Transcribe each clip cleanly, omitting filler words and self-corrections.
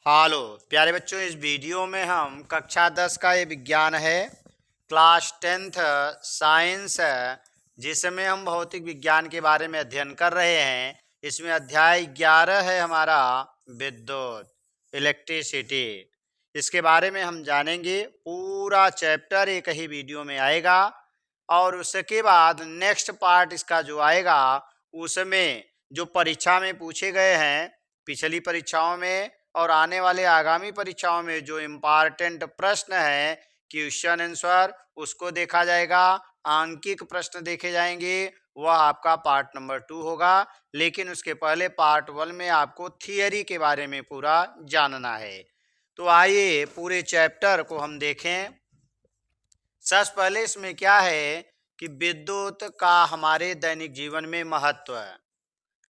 Hello प्यारे बच्चों, इस वीडियो में हम कक्षा 10 का ये विज्ञान है, क्लास 10th साइंस है, जिसमें हम भौतिक विज्ञान के बारे में अध्ययन कर रहे हैं। इसमें अध्याय 11 है हमारा विद्युत, इलेक्ट्रिसिटी। इसके बारे में हम जानेंगे। पूरा चैप्टर एक ही वीडियो में आएगा और उसके बाद नेक्स्ट पार्ट इसका जो आएगा उसमें जो परीक्षा में पूछे गए हैं, पिछली परीक्षाओं में और आने वाले आगामी परीक्षाओं में जो इम्पॉर्टेंट प्रश्न है, क्वेश्चन आंसर उसको देखा जाएगा, आंकिक प्रश्न देखे जाएंगे। वह आपका पार्ट नंबर 2 होगा। लेकिन उसके पहले पार्ट 1 में आपको थियरी के बारे में पूरा जानना है। तो आइए पूरे चैप्टर को हम देखें। सबसे पहले इसमें क्या है कि विद्युत का हमारे दैनिक जीवन में महत्व है।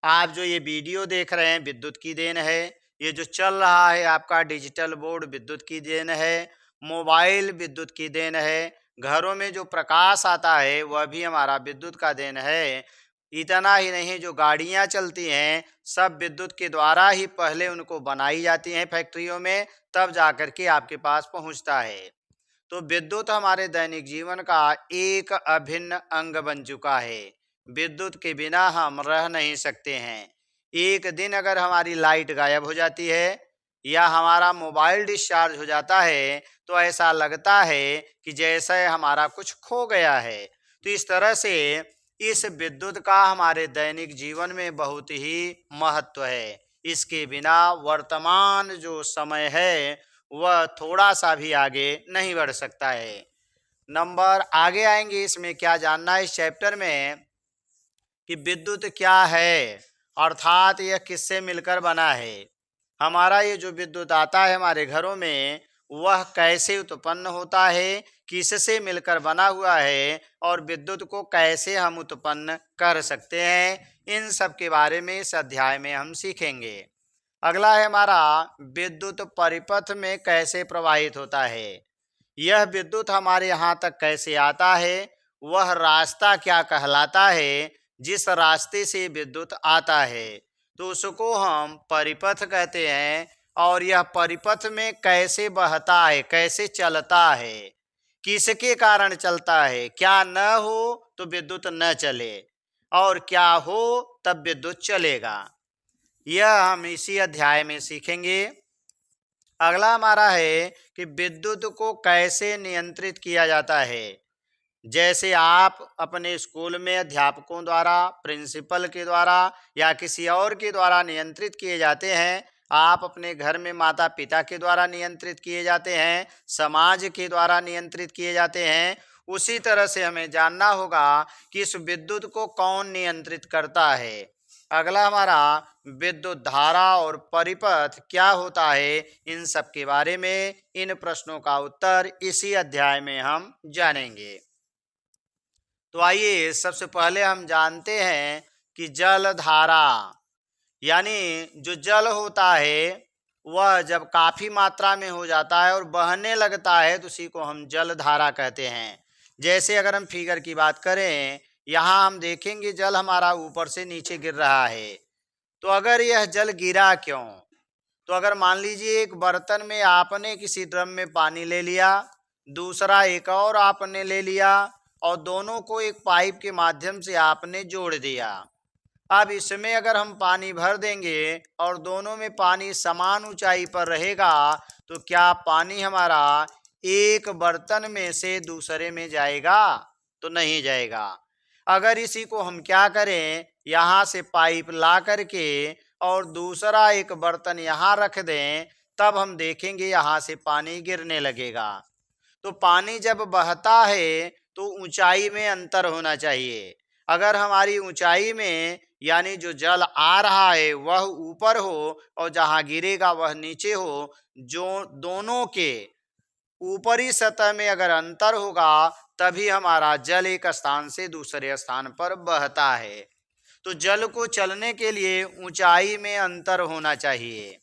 आप जो ये वीडियो देख रहे हैं विद्युत की देन है। ये जो चल रहा है आपका डिजिटल बोर्ड विद्युत की देन है। मोबाइल विद्युत की देन है। घरों में जो प्रकाश आता है वह भी हमारा विद्युत का देन है। इतना ही नहीं, जो गाड़ियां चलती हैं सब विद्युत के द्वारा ही पहले उनको बनाई जाती हैं फैक्ट्रियों में, तब जाकर के आपके पास पहुंचता है। तो विद्युत हमारे दैनिक जीवन का एक अभिन्न अंग बन चुका है। विद्युत के बिना हम रह नहीं सकते हैं। एक दिन अगर हमारी लाइट गायब हो जाती है या हमारा मोबाइल डिस्चार्ज हो जाता है तो ऐसा लगता है कि जैसे हमारा कुछ खो गया है। तो इस तरह से इस विद्युत का हमारे दैनिक जीवन में बहुत ही महत्व है। इसके बिना वर्तमान जो समय है वह थोड़ा सा भी आगे नहीं बढ़ सकता है। नंबर आगे आएंगे। इसमें क्या जानना है इस चैप्टर में कि विद्युत क्या है, अर्थात यह किससे मिलकर बना है। हमारा ये जो विद्युत आता है हमारे घरों में वह कैसे उत्पन्न होता है, किससे मिलकर बना हुआ है और विद्युत को कैसे हम उत्पन्न कर सकते हैं, इन सब के बारे में इस अध्याय में हम सीखेंगे। अगला है हमारा विद्युत परिपथ में कैसे प्रवाहित होता है। यह विद्युत हमारे यहाँ तक कैसे आता है, वह रास्ता क्या कहलाता है जिस रास्ते से विद्युत आता है, तो उसको हम परिपथ कहते हैं। और यह परिपथ में कैसे बहता है, कैसे चलता है, किसके कारण चलता है। क्या न हो तो विद्युत न चले और क्या हो तब विद्युत चलेगा, यह हम इसी अध्याय में सीखेंगे। अगला हमारा है कि विद्युत को कैसे नियंत्रित किया जाता है। जैसे आप अपने स्कूल में अध्यापकों द्वारा, प्रिंसिपल के द्वारा या किसी और के द्वारा नियंत्रित किए जाते हैं, आप अपने घर में माता पिता के द्वारा नियंत्रित किए जाते हैं, समाज के द्वारा नियंत्रित किए जाते हैं, उसी तरह से हमें जानना होगा कि इस विद्युत को कौन नियंत्रित करता है। अगला हमारा विद्युत धारा और परिपथ क्या होता है, इन सब के बारे में इन प्रश्नों का उत्तर इसी अध्याय में हम जानेंगे। तो आइए सबसे पहले हम जानते हैं कि जल धारा, यानी जो जल होता है वह जब काफ़ी मात्रा में हो जाता है और बहने लगता है तो उसी को हम जल धारा कहते हैं। जैसे अगर हम फिगर की बात करें, यहाँ हम देखेंगे जल हमारा ऊपर से नीचे गिर रहा है। तो अगर यह जल गिरा क्यों, तो अगर मान लीजिए एक बर्तन में आपने किसी ड्रम में पानी ले लिया, दूसरा एक और आपने ले लिया और दोनों को एक पाइप के माध्यम से आपने जोड़ दिया। अब इसमें अगर हम पानी भर देंगे और दोनों में पानी समान ऊंचाई पर रहेगा तो क्या पानी हमारा एक बर्तन में से दूसरे में जाएगा? तो नहीं जाएगा। अगर इसी को हम क्या करें, यहाँ से पाइप ला करके और दूसरा एक बर्तन यहाँ रख दें, तब हम देखेंगे यहाँ से पानी गिरने लगेगा। तो पानी जब बहता है तो ऊंचाई में अंतर होना चाहिए। अगर हमारी ऊंचाई में यानी जो जल आ रहा है वह ऊपर हो और जहाँ गिरेगा वह नीचे हो, जो दोनों के ऊपरी सतह में अगर अंतर होगा तभी हमारा जल एक स्थान से दूसरे स्थान पर बहता है। तो जल को चलने के लिए ऊंचाई में अंतर होना चाहिए।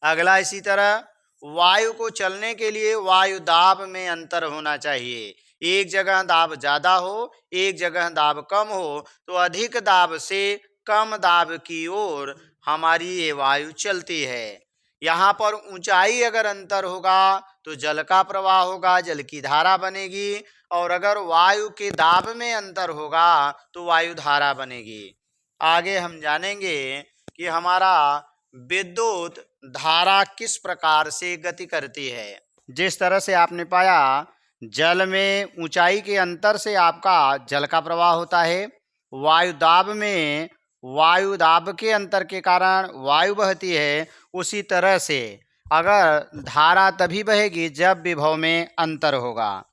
अगला इसी तरह वायु को चलने के लिए वायु दाब में अंतर होना चाहिए। एक जगह दाब ज़्यादा हो, एक जगह दाब कम हो, तो अधिक दाब से कम दाब की ओर हमारी ये वायु चलती है। यहाँ पर ऊंचाई अगर अंतर होगा तो जल का प्रवाह होगा, जल की धारा बनेगी, और अगर वायु के दाब में अंतर होगा तो वायु धारा बनेगी। आगे हम जानेंगे कि हमारा विद्युत धारा किस प्रकार से गति करती है। जिस तरह से आपने पाया जल में ऊंचाई के अंतर से आपका जल का प्रवाह होता है, वायु दाब में वायु दाब के अंतर के कारण वायु बहती है, उसी तरह से अगर धारा तभी बहेगी जब विभव में अंतर होगा।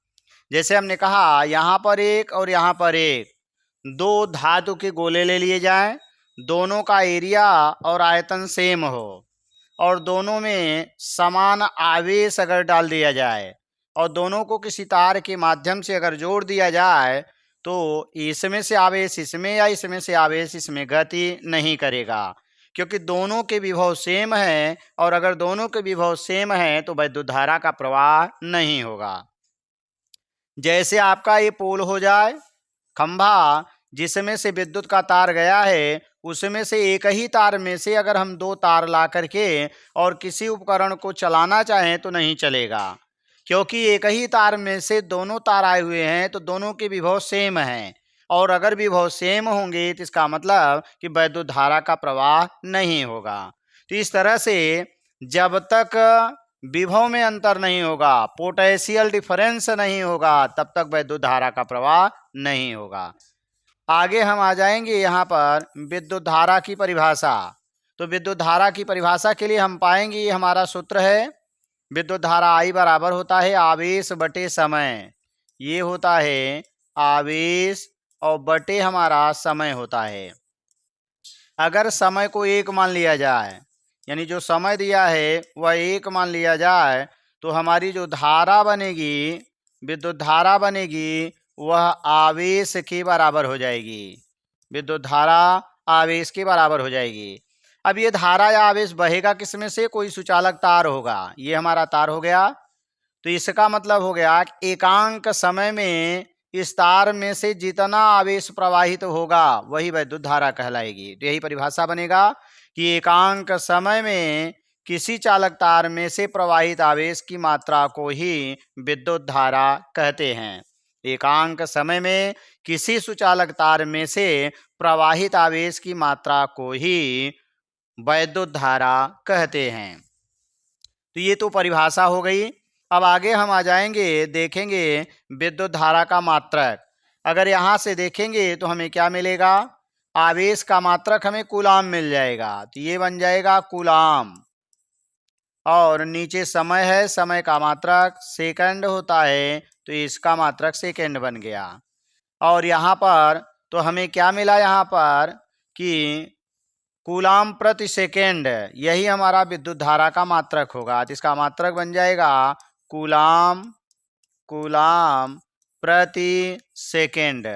जैसे हमने कहा यहाँ पर एक और यहाँ पर एक, दो धातु के गोले ले लिए जाएं, दोनों का एरिया और आयतन सेम हो और दोनों में समान आवेश अगर डाल दिया जाए और दोनों को किसी तार के माध्यम से अगर जोड़ दिया जाए तो इसमें से आवेश इसमें या इसमें से आवेश इसमें गति नहीं करेगा, क्योंकि दोनों के विभव सेम है, और अगर दोनों के विभव सेम है तो विद्युत धारा का प्रवाह नहीं होगा। जैसे आपका ये पोल हो जाए, खंभा जिसमें से विद्युत का तार गया है, उसमें से एक ही तार में से अगर हम दो तार ला करके और किसी उपकरण को चलाना चाहें तो नहीं चलेगा, क्योंकि एक ही तार में से दोनों तार आए हुए हैं तो दोनों के विभव सेम हैं, और अगर विभव सेम होंगे तो इसका मतलब कि विद्युत धारा का प्रवाह नहीं होगा। तो इस तरह से जब तक विभव में अंतर नहीं होगा, पोटेंशियल डिफरेंस नहीं होगा, तब तक विद्युत धारा का प्रवाह नहीं होगा। आगे हम आ जाएंगे यहाँ पर विद्युत धारा की परिभाषा। तो विद्युत धारा की परिभाषा के लिए हम पाएंगे ये हमारा सूत्र है, विद्युत धारा I बराबर होता है आवेश बटे समय। ये होता है आवेश और बटे हमारा समय होता है। अगर समय को एक मान लिया जाए, यानी जो समय दिया है वह एक मान लिया जाए, तो हमारी जो धारा बनेगी, विद्युत धारा बनेगी, वह आवेश के बराबर हो जाएगी। विद्युत धारा आवेश के बराबर हो जाएगी। अब ये धारा या आवेश बहेगा किसमें से? कोई सुचालक तार होगा। ये हमारा तार हो गया, तो इसका मतलब हो गया कि एकांक समय में इस तार में से जितना आवेश प्रवाहित होगा वही विद्युत धारा कहलाएगी। तो यही परिभाषा बनेगा कि एकांक समय में किसी चालक तार में से प्रवाहित आवेश की मात्रा को ही विद्युत धारा कहते हैं। एकांक समय में किसी सुचालक तार में से प्रवाहित आवेश की मात्रा को ही विद्युत धारा कहते हैं। तो ये तो परिभाषा हो गई। अब आगे हम आ जाएंगे, देखेंगे विद्युत धारा का मात्रक। अगर यहाँ से देखेंगे तो हमें क्या मिलेगा? आवेश का मात्रक हमें कूलाम मिल जाएगा, तो ये बन जाएगा कूलाम। और नीचे समय है, समय का मात्रक सेकंड होता है, तो इसका मात्रक सेकंड बन गया। और यहाँ पर तो हमें क्या मिला? यहाँ पर कि कूलाम प्रति सेकेंड, यही हमारा विद्युत धारा का मात्रक होगा। तो इसका मात्रक बन जाएगा कूलाम प्रति सेकेंड,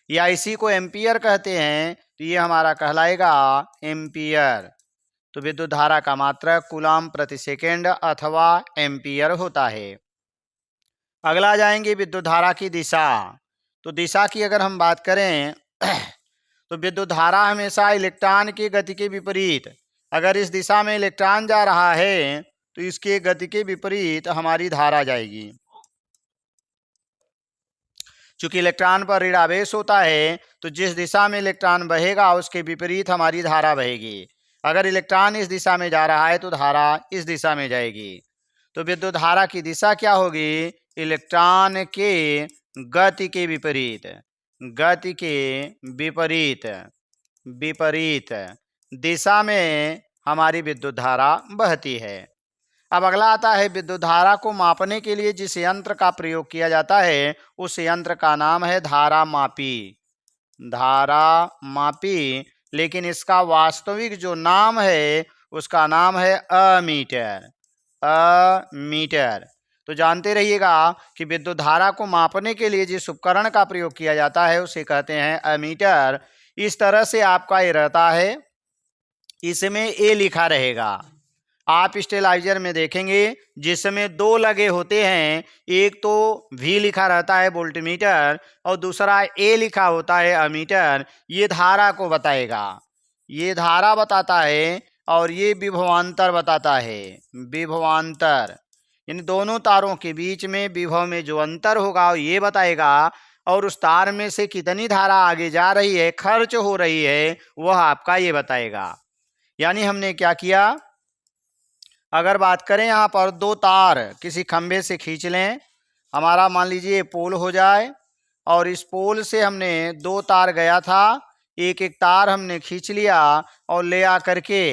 या इसी को एम्पियर कहते हैं, तो ये हमारा कहलाएगा एम्पियर। तो विद्युत धारा का मात्रक कूलाम प्रति सेकेंड अथवा एम्पियर होता है। अगला जाएंगे विद्युत धारा की दिशा। तो दिशा की अगर हम बात करें तो विद्युत धारा हमेशा इलेक्ट्रॉन की गति के विपरीत, अगर इस दिशा में इलेक्ट्रॉन जा रहा है तो इसके गति के विपरीत हमारी धारा जाएगी। चूंकि इलेक्ट्रॉन पर ऋण आवेश होता है तो जिस दिशा में इलेक्ट्रॉन बहेगा उसके विपरीत हमारी धारा बहेगी। अगर इलेक्ट्रॉन इस दिशा में जा रहा है तो धारा इस दिशा में जाएगी। तो विद्युत धारा की दिशा क्या होगी? इलेक्ट्रॉन के गति के विपरीत, गति के विपरीत दिशा में हमारी विद्युत धारा बहती है। अब अगला आता है विद्युत धारा को मापने के लिए जिस यंत्र का प्रयोग किया जाता है उस यंत्र का नाम है धारा मापी, लेकिन इसका वास्तविक जो नाम है उसका नाम है अमीटर। तो जानते रहिएगा कि विद्युत धारा को मापने के लिए जिस उपकरण का प्रयोग किया जाता है उसे कहते हैं अमीटर। इस तरह से आपका ये रहता है, इसमें ए लिखा रहेगा। आप स्टेलाइजर में देखेंगे जिसमें दो लगे होते हैं, एक तो V लिखा रहता है वोल्टमीटर और दूसरा A लिखा होता है अमीटर। ये धारा को बताएगा, ये धारा बताता है और ये विभवांतर बताता है, विभवांतर यानी दोनों तारों के बीच में विभव में जो अंतर होगा ये बताएगा, और उस तार में से कितनी धारा आगे जा रही है, खर्च हो रही है, वह आपका ये बताएगा। यानी हमने क्या किया, अगर बात करें यहाँ पर दो तार किसी खंभे से खींच लें, हमारा मान लीजिए पोल हो जाए, और इस पोल से हमने दो तार गया था, एक एक तार हमने खींच लिया और ले आकर के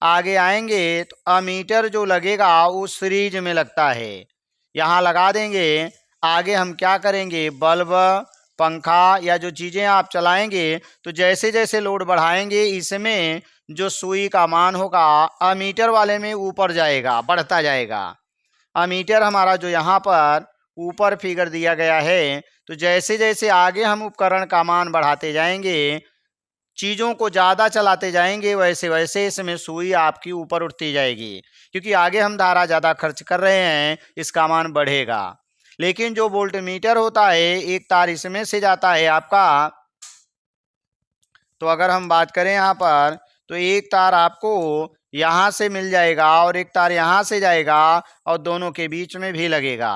आगे आएंगे तो अमीटर जो लगेगा वो सीरीज में लगता है, यहाँ लगा देंगे। आगे हम क्या करेंगे, बल्ब, पंखा या जो चीज़ें आप चलाएंगे तो जैसे जैसे लोड बढ़ाएंगे इसमें जो सुई का मान होगा अमीटर वाले में ऊपर जाएगा, बढ़ता जाएगा। अमीटर हमारा जो यहाँ पर ऊपर फिगर दिया गया है, तो जैसे जैसे आगे हम उपकरण का मान बढ़ाते जाएंगे, चीज़ों को ज़्यादा चलाते जाएंगे, वैसे वैसे इसमें सुई आपकी ऊपर उठती जाएगी, क्योंकि आगे हम धारा ज़्यादा खर्च कर रहे हैं, इसका मान बढ़ेगा। लेकिन जो वोल्टमीटर होता है, एक तार इसमें से जाता है आपका, तो अगर हम बात करें यहाँ पर तो एक तार आपको यहाँ से मिल जाएगा और एक तार यहाँ से जाएगा और दोनों के बीच में भी लगेगा।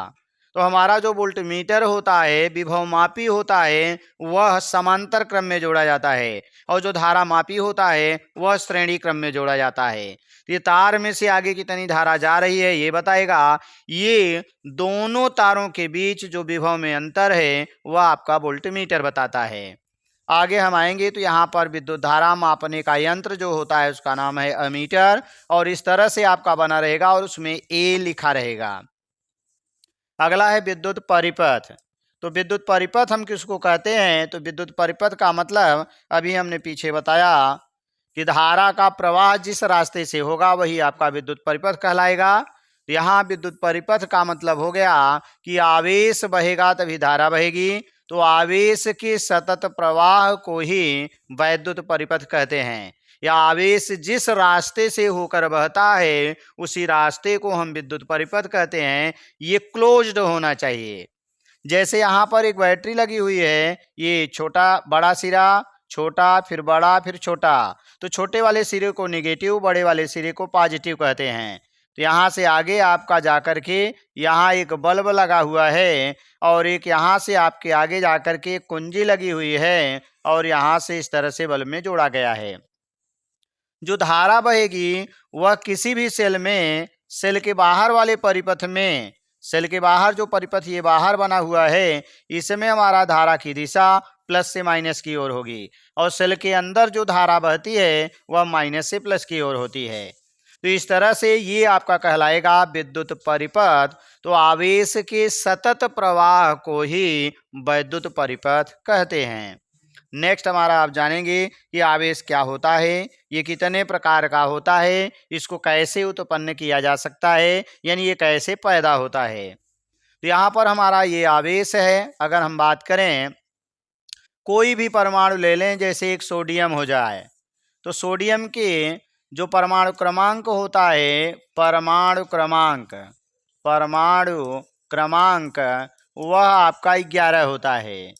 तो हमारा जो वोल्टमीटर होता है, विभवमापी होता है, वह समांतर क्रम में जोड़ा जाता है, और जो धारा मापी होता है वह श्रेणी क्रम में जोड़ा जाता है। ये तार में से आगे कितनी धारा जा रही है ये बताएगा। ये दोनों तारों के बीच जो विभव में अंतर है वह आपका वोल्टमीटर बताता है। आगे हम आएंगे तो यहाँ पर विद्युत धारा मापने का यंत्र जो होता है उसका नाम है अमीटर, और इस तरह से आपका बना रहेगा और उसमें ए लिखा रहेगा। अगला है विद्युत परिपथ। तो विद्युत परिपथ हम किसको कहते हैं, तो विद्युत परिपथ का मतलब अभी हमने पीछे बताया कि धारा का प्रवाह जिस रास्ते से होगा वही आपका विद्युत परिपथ कहलाएगा। यहाँ विद्युत परिपथ का मतलब हो गया कि आवेश बहेगा तभी धारा बहेगी, तो आवेश के सतत प्रवाह को ही वैद्युत परिपथ कहते हैं, या आवेश जिस रास्ते से होकर बहता है उसी रास्ते को हम विद्युत परिपथ कहते हैं। ये क्लोज्ड होना चाहिए। जैसे यहाँ पर एक बैटरी लगी हुई है, ये छोटा बड़ा सिरा, छोटा फिर बड़ा फिर छोटा, तो छोटे वाले सिरे को नेगेटिव, बड़े वाले सिरे को पॉजिटिव कहते हैं। तो यहाँ से आगे आपका जाकर के यहाँ एक बल्ब लगा हुआ है, और एक यहाँ से आपके आगे जाकर के एक कुंजी लगी हुई है, और यहाँ से इस तरह से बल्ब में जोड़ा गया है। जो धारा बहेगी वह किसी भी सेल में, सेल के बाहर वाले परिपथ में, सेल के बाहर जो परिपथ ये बाहर बना हुआ है, इसमें हमारा धारा की दिशा प्लस से माइनस की ओर होगी, और सेल के अंदर जो धारा बहती है वह माइनस से प्लस की ओर होती है। तो इस तरह से ये आपका कहलाएगा विद्युत परिपथ। तो आवेश के सतत प्रवाह को ही वैद्युत परिपथ कहते हैं। नेक्स्ट हमारा आप जानेंगे कि आवेश क्या होता है, ये कितने प्रकार का होता है, इसको कैसे उत्पन्न किया जा सकता है, यानी ये कैसे पैदा होता है। तो यहाँ पर हमारा ये आवेश है। अगर हम बात करें कोई भी परमाणु ले लें, जैसे एक सोडियम हो जाए, तो सोडियम के जो परमाणु क्रमांक होता है, परमाणु क्रमांक वह आपका 11 होता है।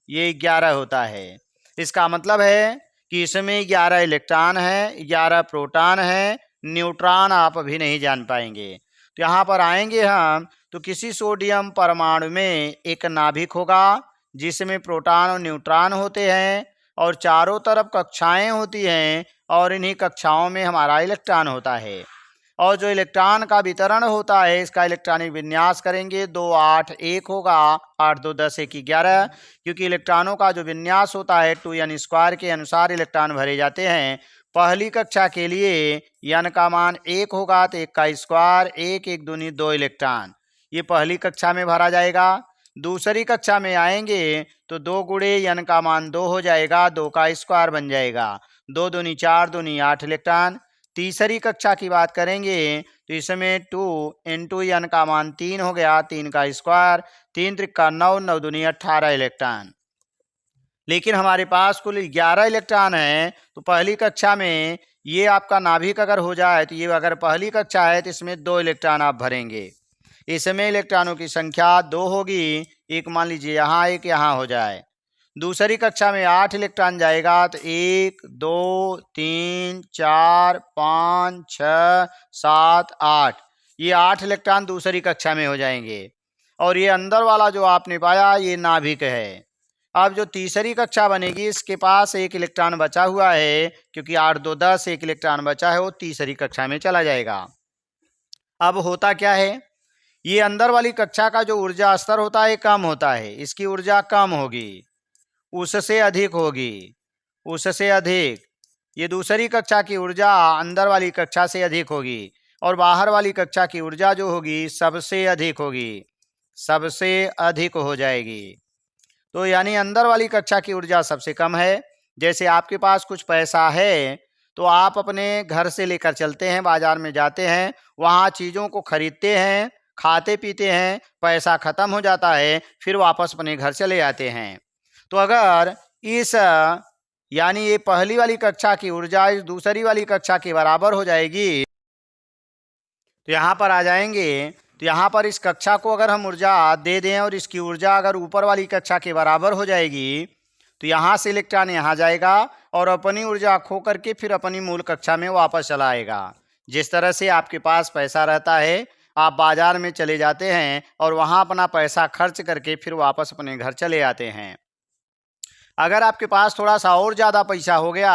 ये 11 होता है। इसका मतलब है कि इसमें 11 इलेक्ट्रॉन है, 11 प्रोटॉन है, न्यूट्रॉन आप अभी नहीं जान पाएंगे। तो यहाँ पर आएंगे हम तो किसी सोडियम परमाणु में एक नाभिक होगा जिसमें प्रोटॉन और न्यूट्रॉन होते हैं, और चारों तरफ कक्षाएं होती हैं, और इन्हीं कक्षाओं में हमारा इलेक्ट्रॉन होता है। और जो इलेक्ट्रॉन का वितरण होता है, इसका इलेक्ट्रॉनिक विन्यास करेंगे 2 8 1 होगा, 8 2 10 1 11, क्योंकि इलेक्ट्रॉनों का जो विन्यास होता है 2n² के अनुसार इलेक्ट्रॉन भरे जाते हैं। पहली कक्षा के लिए n का मान 1 होगा तो 1 का स्क्वायर, 1 1 दूनी 2 इलेक्ट्रॉन, ये पहली कक्षा में भरा जाएगा। दूसरी कक्षा में आएंगे तो 2 गुणे n का मान 2 हो जाएगा, 2 का स्क्वायर बन जाएगा, 2 दूनी 4 दूनी 8 इलेक्ट्रॉन। तीसरी कक्षा की बात करेंगे तो इसमें 2 इंटू n का मान 3 हो गया, 3 का स्क्वायर, 3 त्रिका 9, 9 दूनी 18 इलेक्ट्रॉन। लेकिन हमारे पास कुल 11 इलेक्ट्रॉन हैं। तो पहली कक्षा में ये आपका नाभिक अगर हो जाए, तो ये अगर पहली कक्षा है तो इसमें 2 इलेक्ट्रॉन आप भरेंगे। इसमें इलेक्ट्रॉनों की संख्या 2 होगी, एक मान लीजिए यहाँ एक यहाँ हो जाए, दूसरी कक्षा में 8 इलेक्ट्रॉन जाएगा तो 1 2 3 4 5 6 7 8, ये 8 इलेक्ट्रॉन दूसरी कक्षा में हो जाएंगे। और ये अंदर वाला जो आपने पाया ये नाभिक है। अब जो तीसरी कक्षा बनेगी इसके पास 1 इलेक्ट्रॉन बचा हुआ है, क्योंकि 8 2 10, 1 इलेक्ट्रॉन बचा है, वो तीसरी कक्षा में चला जाएगा। अब होता क्या है, ये अंदर वाली कक्षा का जो ऊर्जा स्तर होता है कम होता है, इसकी ऊर्जा कम होगी, उससे अधिक होगी, उससे अधिक। ये दूसरी कक्षा की ऊर्जा अंदर वाली कक्षा से अधिक होगी और बाहर वाली कक्षा की ऊर्जा जो होगी सबसे अधिक होगी, सबसे अधिक हो जाएगी। तो यानी अंदर वाली कक्षा की ऊर्जा सबसे कम है। जैसे आपके पास कुछ पैसा है तो आप अपने घर से लेकर चलते हैं, बाजार में जाते हैं, वहाँ चीज़ों को खरीदते हैं, खाते पीते हैं, पैसा ख़त्म हो जाता है, फिर वापस अपने घर चले जाते हैं। तो अगर इस यानी ये पहली वाली कक्षा की ऊर्जा इस दूसरी वाली कक्षा के बराबर हो जाएगी, तो यहाँ पर आ जाएंगे। तो यहाँ पर इस कक्षा को अगर हम ऊर्जा दे दें और इसकी ऊर्जा अगर ऊपर वाली कक्षा के बराबर हो जाएगी, तो यहाँ से इलेक्ट्रॉन यहाँ जाएगा और अपनी ऊर्जा खो करके फिर अपनी मूल कक्षा में वापस चला आएगा। जिस तरह से आपके पास पैसा रहता है, आप बाजार में चले जाते हैं और वहाँ अपना पैसा खर्च करके फिर वापस अपने घर चले आते हैं। अगर आपके पास थोड़ा सा और ज़्यादा पैसा हो गया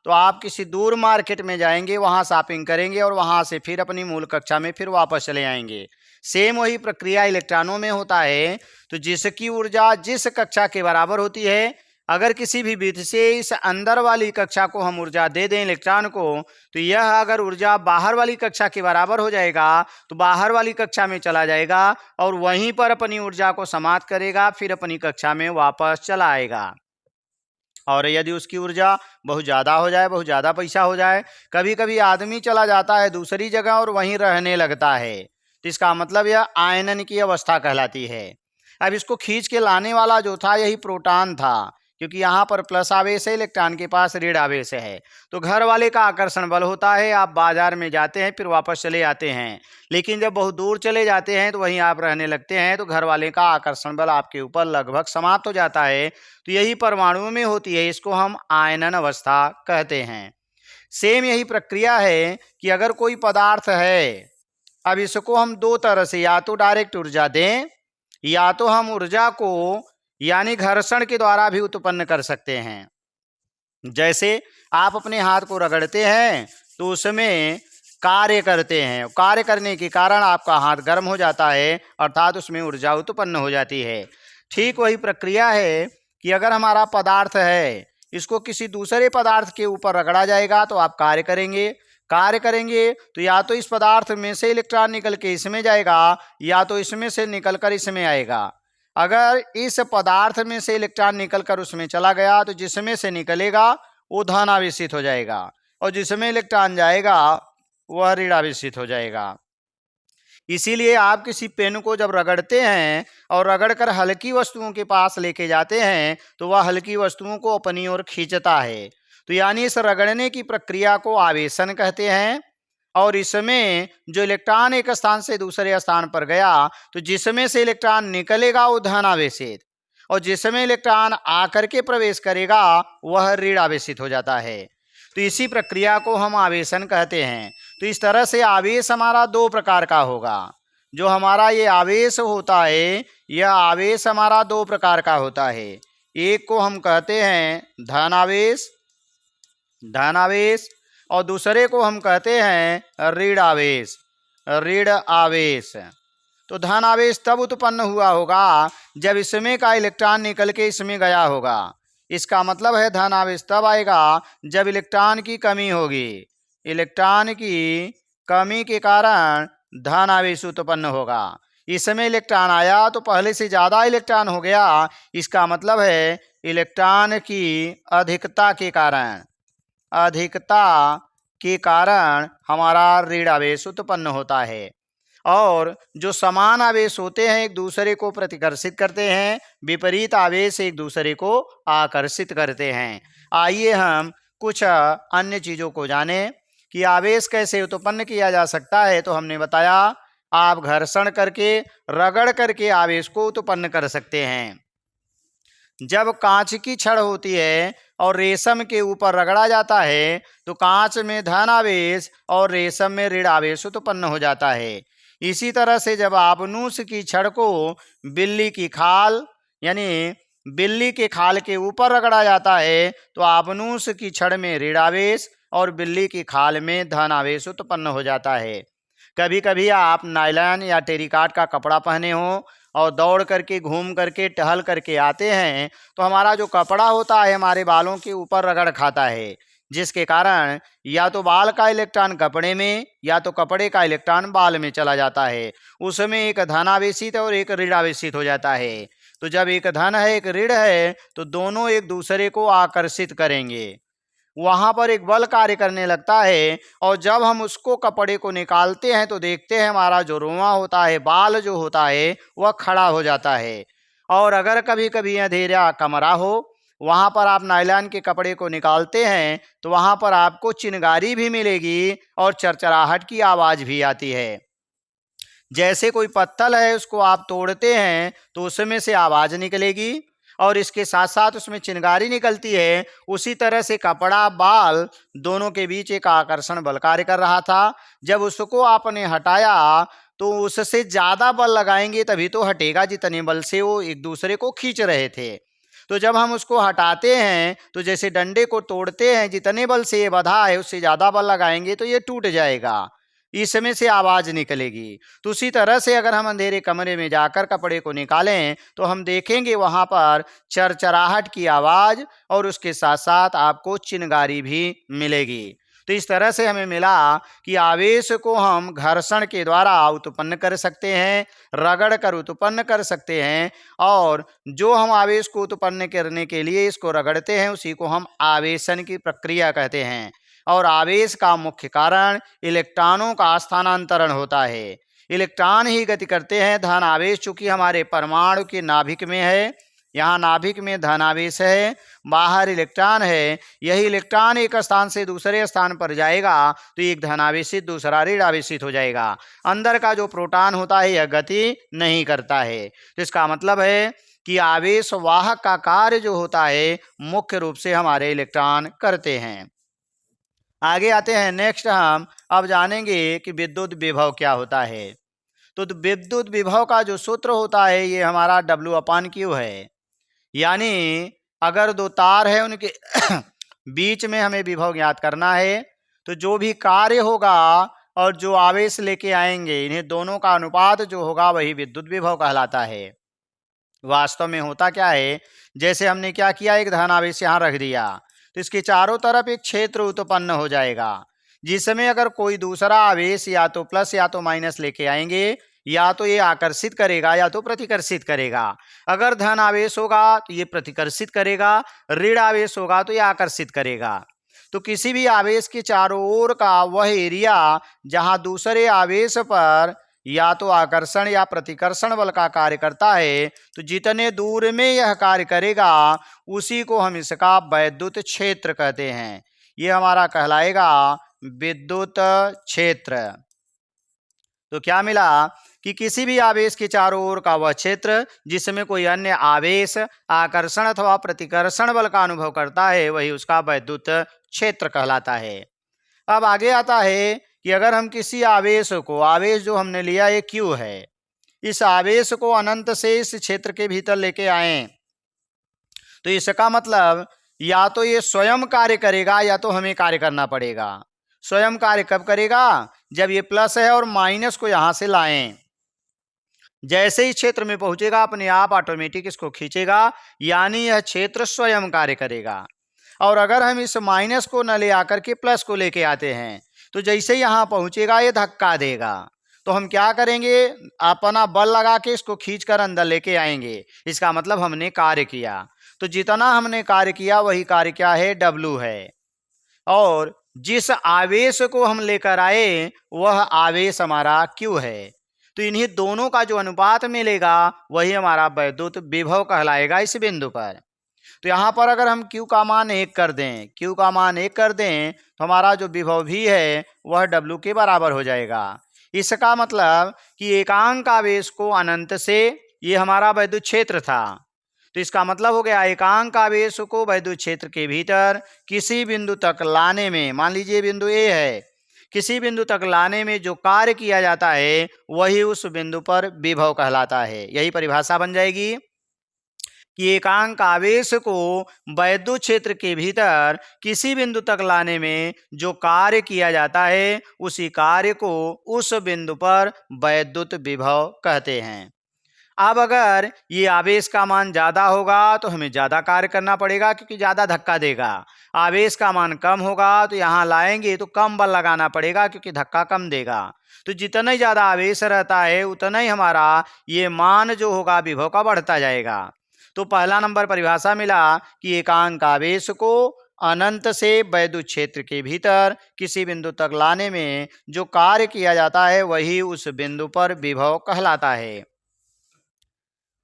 तो आप किसी दूर मार्केट में जाएंगे, वहाँ शॉपिंग करेंगे और वहाँ से फिर अपनी मूल कक्षा में फिर वापस चले आएंगे। सेम वही प्रक्रिया इलेक्ट्रॉनों में होता है। तो जिसकी ऊर्जा जिस कक्षा के बराबर होती है, अगर किसी भी विधि से इस अंदर वाली कक्षा को हम ऊर्जा दे दें इलेक्ट्रॉन को, तो यह अगर ऊर्जा बाहर वाली कक्षा के बराबर हो जाएगा तो बाहर वाली कक्षा में चला जाएगा और वहीं पर अपनी ऊर्जा को समाप्त करेगा, फिर अपनी कक्षा में वापस चला आएगा। और यदि उसकी ऊर्जा बहुत ज़्यादा हो जाए, बहुत ज़्यादा पैसा हो जाए, कभी कभी आदमी चला जाता है दूसरी जगह और वहीं रहने लगता है, तो इसका मतलब यह आयनन की अवस्था कहलाती है। अब इसको खींच के लाने वाला जो था यही प्रोटॉन था, क्योंकि यहाँ पर प्लस आवेश है, इलेक्ट्रॉन के पास ऋण आवेश है। तो घर वाले का आकर्षण बल होता है, आप बाजार में जाते हैं फिर वापस चले आते हैं, लेकिन जब बहुत दूर चले जाते हैं तो वहीं आप रहने लगते हैं, तो घर वाले का आकर्षण बल आपके ऊपर लगभग समाप्त हो जाता है। तो यही परमाणुओं में होती है, इसको हम आयनन अवस्था कहते हैं। सेम यही प्रक्रिया है कि अगर कोई पदार्थ है, अब इसको हम दो तरह से, या तो डायरेक्ट ऊर्जा दें या तो हम ऊर्जा को यानी घर्षण के द्वारा भी उत्पन्न कर सकते हैं। जैसे आप अपने हाथ को रगड़ते हैं तो उसमें कार्य करते हैं, कार्य करने के कारण आपका हाथ गर्म हो जाता है, अर्थात उसमें ऊर्जा उत्पन्न हो जाती है। ठीक वही प्रक्रिया है कि अगर हमारा पदार्थ है, इसको किसी दूसरे पदार्थ के ऊपर रगड़ा जाएगा तो आप कार्य करेंगे, कार्य करेंगे तो या तो इस पदार्थ में से इलेक्ट्रॉन निकल के इसमें जाएगा या तो इसमें से निकलकर इसमें आएगा। अगर इस पदार्थ में से इलेक्ट्रॉन निकलकर उसमें चला गया तो जिसमें से निकलेगा वो धन आवेशित हो जाएगा और जिसमें इलेक्ट्रॉन जाएगा वह ऋण आवेशित हो जाएगा। इसीलिए आप किसी पेन को जब रगड़ते हैं और रगड़कर हल्की वस्तुओं के पास लेके जाते हैं तो वह हल्की वस्तुओं को अपनी ओर खींचता है। तो यानी इस रगड़ने की प्रक्रिया को आवेशन कहते हैं। और इसमें जो इलेक्ट्रॉन एक स्थान से दूसरे स्थान पर गया तो जिसमें से इलेक्ट्रॉन निकलेगा वो धन आवेशित और जिसमें इलेक्ट्रॉन आकर के प्रवेश करेगा वह ऋण आवेशित हो जाता है। तो इसी प्रक्रिया को हम आवेशन कहते हैं। तो इस तरह से आवेश हमारा दो प्रकार का होगा। जो हमारा ये आवेश होता है, यह आवेश हमारा दो प्रकार का होता है। एक को हम कहते हैं धन आवेश, धन आवेश, और दूसरे को हम कहते हैं ऋण आवेश, ऋण आवेश। तो धन आवेश तब उत्पन्न हुआ होगा जब इसमें का इलेक्ट्रॉन निकल के इसमें गया होगा। इसका मतलब है धन आवेश तब आएगा जब इलेक्ट्रॉन की कमी होगी, इलेक्ट्रॉन की कमी के कारण धन आवेश उत्पन्न होगा। इसमें इलेक्ट्रॉन आया तो पहले से ज़्यादा इलेक्ट्रॉन हो गया, इसका मतलब है इलेक्ट्रॉन की अधिकता के कारण, अधिकता के कारण हमारा ऋण आवेश उत्पन्न होता है। और जो समान आवेश होते हैं एक दूसरे को प्रतिकर्षित करते हैं, विपरीत आवेश एक दूसरे को आकर्षित करते हैं। आइए हम कुछ अन्य चीज़ों को जानें कि आवेश कैसे उत्पन्न किया जा सकता है। तो हमने बताया आप घर्षण करके, रगड़ करके आवेश को उत्पन्न कर सकते हैं। जब कांच की छड़ होती है और रेशम के ऊपर रगड़ा जाता है तो कांच में धन आवेश और रेशम में ऋण आवेश उत्पन्न हो जाता है। इसी तरह से जब आपनूस की छड़ को बिल्ली की खाल यानी बिल्ली के खाल के ऊपर रगड़ा जाता है तो आपनूस की छड़ में ऋण आवेश और बिल्ली की खाल में धन आवेश उत्पन्न हो जाता है। कभी कभी आप नायलॉन या टेरिकॉट का कपड़ा पहने हो और दौड़ करके घूम करके टहल करके आते हैं तो हमारा जो कपड़ा होता है हमारे बालों के ऊपर रगड़ खाता है, जिसके कारण या तो बाल का इलेक्ट्रॉन कपड़े में या तो कपड़े का इलेक्ट्रॉन बाल में चला जाता है। उसमें एक धन आवेशित और एक ऋण आवेशित हो जाता है। तो जब एक धन है एक ऋण है तो दोनों एक दूसरे को आकर्षित करेंगे, वहां पर एक बल कार्य करने लगता है और जब हम उसको कपड़े को निकालते हैं तो देखते हैं हमारा जो रोंवा होता है, बाल जो होता है वह खड़ा हो जाता है। और अगर कभी कभी अंधेरा कमरा हो, वहां पर आप नायलॉन के कपड़े को निकालते हैं तो वहां पर आपको चिंगारी भी मिलेगी और चरचराहट की आवाज भी आती है। जैसे कोई पत्थर है उसको आप तोड़ते हैं तो उसमें से आवाज निकलेगी और इसके साथ साथ उसमें चिंगारी निकलती है। उसी तरह से कपड़ा बाल दोनों के बीच एक आकर्षण बल कार्य कर रहा था। जब उसको आपने हटाया तो उससे ज्यादा बल लगाएंगे तभी तो हटेगा जितने बल से वो एक दूसरे को खींच रहे थे। तो जब हम उसको हटाते हैं तो जैसे डंडे को तोड़ते हैं, जितने बल से ये बंधा है उससे ज्यादा बल लगाएंगे तो ये टूट जाएगा, इसमें से आवाज निकलेगी। तो उसी तरह से अगर हम अंधेरे कमरे में जाकर कपड़े को निकालें तो हम देखेंगे वहां पर चरचराहट की आवाज और उसके साथ साथ आपको चिंगारी भी मिलेगी। तो इस तरह से हमें मिला कि आवेश को हम घर्षण के द्वारा उत्पन्न कर सकते हैं, रगड़ कर उत्पन्न कर सकते हैं, और जो हम आवेश को उत्पन्न करने के लिए इसको रगड़ते हैं उसी को हम आवेशन की प्रक्रिया कहते हैं। और आवेश का मुख्य कारण इलेक्ट्रॉनों का स्थानांतरण होता है। इलेक्ट्रॉन ही गति करते हैं। धन आवेश चूंकि हमारे परमाणु के नाभिक में है, यहाँ नाभिक में धन आवेश है, बाहर इलेक्ट्रॉन है, यही इलेक्ट्रॉन एक स्थान से दूसरे स्थान पर जाएगा तो एक धन आवेशित दूसरा ऋण आवेशित हो जाएगा। अंदर का जो प्रोटॉन होता है यह गति नहीं करता है। तो इसका मतलब है कि आवेश वाहक का कार्य जो होता है मुख्य रूप से हमारे इलेक्ट्रॉन करते हैं। आगे आते हैं, नेक्स्ट हम अब जानेंगे कि विद्युत विभव क्या होता है। तो विद्युत विभव का जो सूत्र होता है ये हमारा W/Q है। यानी अगर दो तार है उनके बीच में हमें विभव ज्ञात करना है तो जो भी कार्य होगा और जो आवेश लेके आएंगे इन्हें दोनों का अनुपात जो होगा वही विद्युत विभव कहलाता है। वास्तव में होता क्या है, जैसे हमने क्या किया, एक धन आवेश यहाँ रख दिया तो इसके चारों तरफ एक क्षेत्र उत्पन्न हो जाएगा, जिसमें अगर कोई दूसरा आवेश या तो प्लस या तो माइनस लेके आएंगे या तो ये आकर्षित करेगा या तो प्रतिकर्षित करेगा। अगर धन आवेश होगा तो ये प्रतिकर्षित करेगा, ऋण आवेश होगा तो ये आकर्षित करेगा। तो किसी भी आवेश के चारों ओर का वह एरिया जहां दूसरे आवेश पर या तो आकर्षण या प्रतिकर्षण बल का कार्य करता है, तो जितने दूर में यह कार्य करेगा उसी को हम इसका वैद्युत क्षेत्र कहते हैं। ये हमारा कहलाएगा विद्युत क्षेत्र। तो क्या मिला कि किसी भी आवेश के चारों ओर का वह क्षेत्र जिसमें कोई अन्य आवेश आकर्षण अथवा प्रतिकर्षण बल का अनुभव करता है वही उसका वैद्युत क्षेत्र कहलाता है। अब आगे आता है कि अगर हम किसी आवेश को, आवेश जो हमने लिया ये Q है, इस आवेश को अनंत से इस क्षेत्र के भीतर लेके आए तो इसका मतलब या तो ये स्वयं कार्य करेगा या तो हमें कार्य करना पड़ेगा। स्वयं कार्य कब करेगा, जब ये प्लस है और माइनस को यहां से लाएं। जैसे ही क्षेत्र में पहुंचेगा अपने आप ऑटोमेटिक इसको खींचेगा, यानी यह क्षेत्र स्वयं कार्य करेगा। और अगर हम इस माइनस को न ले आकर के प्लस को लेके आते हैं तो जैसे यहाँ पहुंचेगा ये धक्का देगा, तो हम क्या करेंगे, अपना बल लगा के इसको खींचकर अंदर लेके आएंगे। इसका मतलब हमने कार्य किया। तो जितना हमने कार्य किया वही कार्य क्या है, W है। और जिस आवेश को हम लेकर आए वह आवेश हमारा Q है। तो इन्हीं दोनों का जो अनुपात मिलेगा वही हमारा वैद्युत विभव कहलाएगा इस बिंदु पर। तो यहाँ पर अगर हम Q का मान 1 कर दें, Q का मान 1 कर दें तो हमारा जो विभव भी है वह W के बराबर हो जाएगा। इसका मतलब कि एकांक आवेश को अनंत से, ये हमारा वैद्युत क्षेत्र था, तो इसका मतलब हो गया एकांक आवेश को वैद्युत क्षेत्र के भीतर किसी बिंदु तक लाने में, मान लीजिए बिंदु ए है, किसी बिंदु तक लाने में जो कार्य किया जाता है वही उस बिंदु पर विभव कहलाता है। यही परिभाषा बन जाएगी कि एकांक आवेश को वैद्युत क्षेत्र के भीतर किसी बिंदु तक लाने में जो कार्य किया जाता है उसी कार्य को उस बिंदु पर वैद्युत विभव कहते हैं। अब अगर ये आवेश का मान ज़्यादा होगा तो हमें ज़्यादा कार्य करना पड़ेगा क्योंकि ज़्यादा धक्का देगा। आवेश का मान कम होगा तो यहाँ लाएंगे तो कम बल लगाना पड़ेगा क्योंकि धक्का कम देगा। तो जितना ही ज़्यादा आवेश रहता है उतना ही हमारा ये मान जो होगा विभव का बढ़ता जाएगा। तो पहला नंबर परिभाषा मिला कि एकांक आवेश को अनंत से वैद्युत क्षेत्र के भीतर किसी बिंदु तक लाने में जो कार्य किया जाता है वही उस बिंदु पर विभव कहलाता है।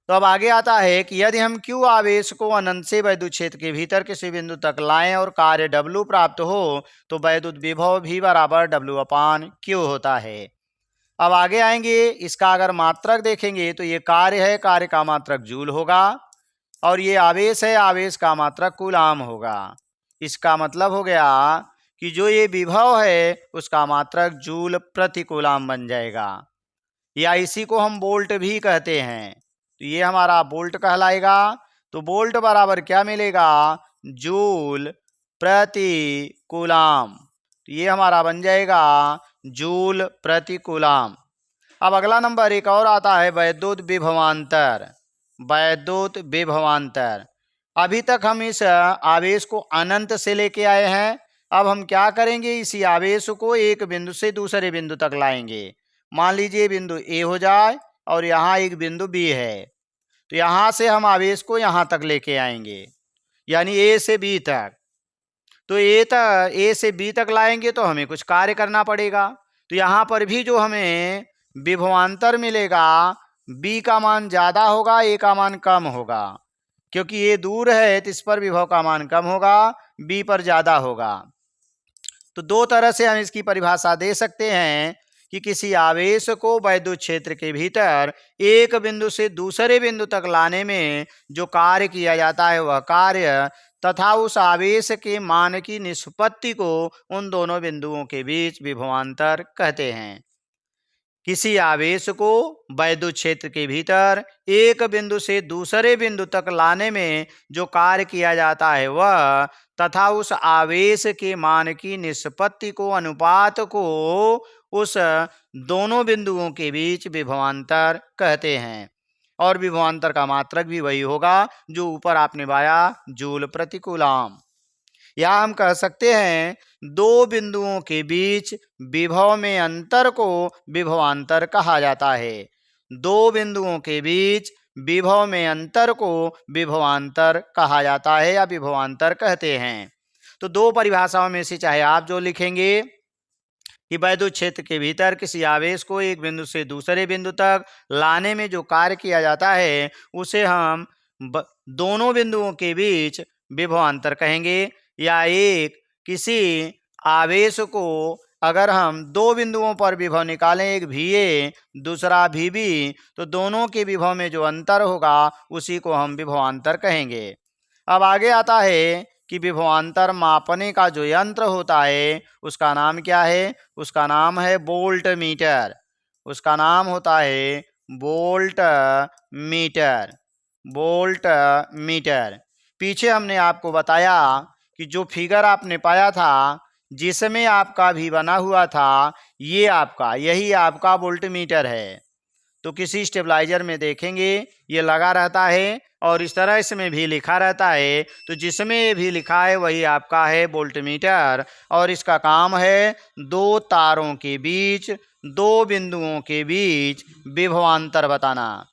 तो अब आगे आता है कि यदि हम Q आवेश को अनंत से वैद्युत क्षेत्र के भीतर किसी बिंदु तक लाएं और कार्य W प्राप्त हो तो वैद्युत विभव V बराबर W/Q होता है। अब आगे आएंगे, इसका अगर मात्रक देखेंगे तो ये कार्य है, कार्य का मात्रक जूल होगा, और ये आवेश है, आवेश का मात्रक कूलाम होगा। इसका मतलब हो गया कि जो ये विभव है उसका मात्रक जूल प्रति कूलाम बन जाएगा, या इसी को हम वोल्ट भी कहते हैं। तो ये हमारा वोल्ट कहलाएगा। तो वोल्ट बराबर क्या मिलेगा? जूल प्रति कूलाम। तो ये हमारा बन जाएगा जूल प्रति कूलाम। अब अगला नंबर एक और आता है वैद्युत विभवांतर। वैद्युत विभवांतर। अभी तक हम इस आवेश को अनंत से लेके आए हैं। अब हम क्या करेंगे, इसी आवेश को एक बिंदु से दूसरे बिंदु तक लाएंगे। मान लीजिए बिंदु ए हो जाए और यहाँ एक बिंदु बी है, तो यहाँ से हम आवेश को यहाँ तक लेके आएंगे, यानी ए से बी तक। तो ए से बी तक लाएंगे तो हमें कुछ कार्य करना पड़ेगा। तो यहाँ पर भी जो हमें विभवांतर मिलेगा, बी का मान ज़्यादा होगा, ए का मान कम होगा, क्योंकि ये दूर है तो इस पर विभव का मान कम होगा, बी पर ज़्यादा होगा। तो दो तरह से हम इसकी परिभाषा दे सकते हैं कि किसी आवेश को वैद्युत क्षेत्र के भीतर एक बिंदु से दूसरे बिंदु तक लाने में जो कार्य किया जाता है वह कार्य तथा उस आवेश के मान की निष्पत्ति को उन दोनों बिंदुओं के बीच विभवांतर कहते हैं। किसी आवेश को वैद्युत क्षेत्र के भीतर एक बिंदु से दूसरे बिंदु तक लाने में जो कार्य किया जाता है वह तथा उस आवेश के मान की निष्पत्ति को, अनुपात को उस दोनों बिंदुओं के बीच विभवांतर कहते हैं। और विभवांतर का मात्रक भी वही होगा जो ऊपर आपने पाया, जूल प्रति कूलाम। या हम कह सकते हैं दो बिंदुओं के बीच विभव में अंतर को विभवांतर कहा जाता है। दो बिंदुओं के बीच विभव में अंतर को विभवांतर कहा जाता है या विभवांतर कहते हैं। तो दो परिभाषाओं में से चाहे आप जो लिखेंगे कि वैद्युत क्षेत्र के भीतर किसी आवेश को एक बिंदु से दूसरे बिंदु तक लाने में जो कार्य किया जाता है उसे हम दोनों बिंदुओं के बीच विभवांतर कहेंगे। या एक किसी आवेश को अगर हम दो बिंदुओं पर विभव निकालें, एक VA दूसरा VB, तो दोनों के विभव में जो अंतर होगा उसी को हम विभवांतर कहेंगे। अब आगे आता है कि विभवांतर मापने का जो यंत्र होता है उसका नाम क्या है? उसका नाम है वोल्ट मीटर। उसका नाम होता है वोल्ट मीटर। Volt meter. पीछे हमने आपको बताया कि जो फिगर आपने पाया था जिसमें आपका भी बना हुआ था, ये आपका, यही आपका वोल्ट मीटर है। तो किसी स्टेबलाइजर में देखेंगे ये लगा रहता है और इस तरह इसमें भी लिखा रहता है। तो जिसमें भी लिखा है वही आपका है वोल्ट मीटर, और इसका काम है दो तारों के बीच, दो बिंदुओं के बीच विभवांतर बताना।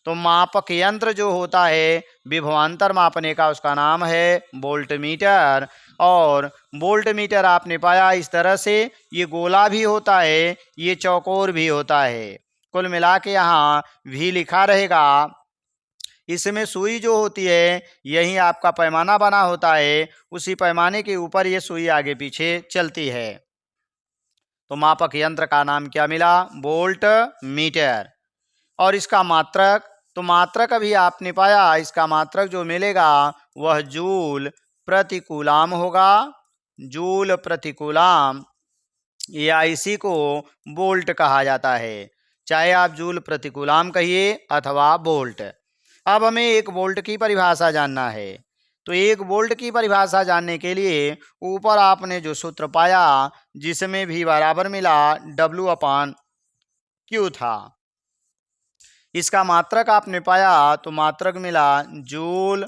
तो मापक यंत्र जो होता है विभवांतर मापने का, उसका नाम है वोल्ट मीटर। और वोल्ट मीटर आपने पाया इस तरह से, ये गोला भी होता है, ये चौकोर भी होता है। कुल मिला के यहाँ भी लिखा रहेगा। इसमें सुई जो होती है यही आपका पैमाना बना होता है, उसी पैमाने के ऊपर ये सुई आगे पीछे चलती है। तो मापक यंत्र का नाम क्या मिला? Volt meter. और इसका मात्रक तो मात्रक अभी आपने पाया, इसका मात्रक जो मिलेगा वह जूल प्रति कूलाम होगा। जूल प्रति कूलाम, या इसी को वोल्ट कहा जाता है, चाहे आप जूल प्रति कूलाम कहिए अथवा वोल्ट। अब हमें एक वोल्ट की परिभाषा जानना है। तो एक वोल्ट की परिभाषा जानने के लिए ऊपर आपने जो सूत्र पाया जिसमें भी बराबर मिला W/Q था, इसका मात्रक आपने पाया तो मात्रक मिला जूल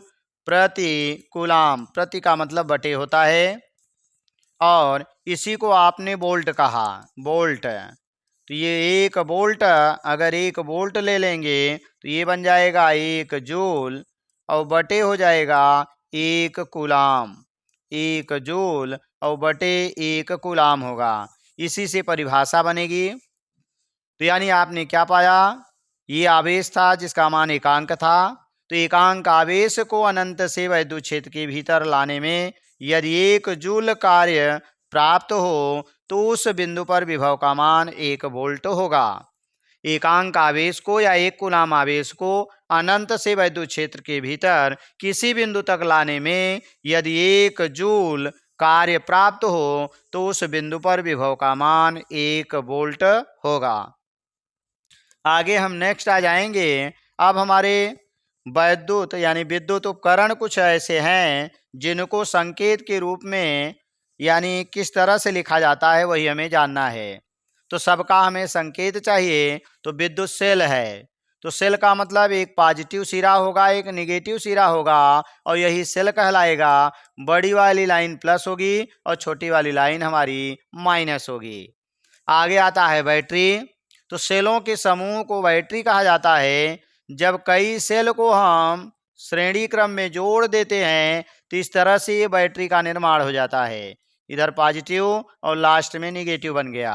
प्रति कूलाम। प्रति का मतलब बटे होता है, और इसी को आपने वोल्ट कहा, वोल्ट। तो ये एक वोल्ट, अगर एक वोल्ट ले लेंगे तो ये बन जाएगा 1 जूल और बटे हो जाएगा 1 कूलाम। 1 जूल और बटे 1 कूलाम होगा, इसी से परिभाषा बनेगी। तो यानी आपने क्या पाया, ये आवेश था जिसका मान एकांक था। तो एकांक आवेश को अनंत से वैद्युत क्षेत्र के भीतर लाने में यदि 1 जूल कार्य प्राप्त हो तो उस बिंदु पर विभव का मान 1 वोल्ट होगा। एकांक आवेश को या 1 कूलाम आवेश को अनंत से वैद्युत क्षेत्र के भीतर किसी बिंदु तक लाने में यदि 1 जूल कार्य प्राप्त हो तो उस बिंदु पर विभव का मान 1 वोल्ट होगा। आगे हम नेक्स्ट आ जाएंगे। अब हमारे वैद्युत यानी विद्युत उपकरण कुछ ऐसे हैं जिनको संकेत के रूप में यानी किस तरह से लिखा जाता है वही हमें जानना है। तो सबका हमें संकेत चाहिए। तो विद्युत सेल है, तो सेल का मतलब एक पॉजिटिव सिरा होगा, एक नेगेटिव सिरा होगा, और यही सेल कहलाएगा। बड़ी वाली लाइन प्लस होगी और छोटी वाली लाइन हमारी माइनस होगी। आगे आता है बैटरी। तो सेलों के समूह को बैटरी कहा जाता है। जब कई सेल को हम श्रेणी क्रम में जोड़ देते हैं तो इस तरह से ये बैटरी का निर्माण हो जाता है। इधर पॉजिटिव और लास्ट में निगेटिव बन गया,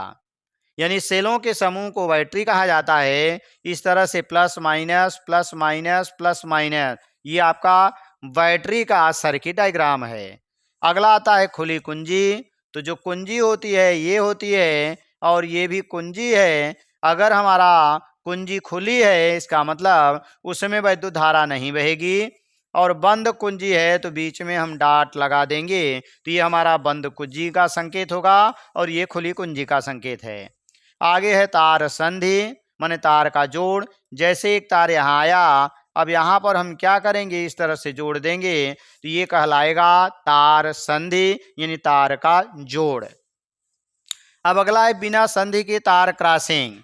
यानी सेलों के समूह को बैटरी कहा जाता है। इस तरह से plus minus plus minus plus minus, ये आपका बैटरी का सर्किट डायग्राम है। अगला आता है खुली कुंजी। तो जो कुंजी होती है ये होती है, और ये भी कुंजी है। अगर हमारा कुंजी खुली है इसका मतलब उसमें वैद्युत धारा नहीं बहेगी, और बंद कुंजी है तो बीच में हम डॉट लगा देंगे तो ये हमारा बंद कुंजी का संकेत होगा, और ये खुली कुंजी का संकेत है। आगे है तार संधि, माने तार का जोड़। जैसे एक तार यहाँ आया, अब यहाँ पर हम क्या करेंगे, इस तरह से जोड़ देंगे तो ये कहलाएगा तार संधि, यानी तार का जोड़। अब अगला है बिना संधि के तार क्रॉसिंग।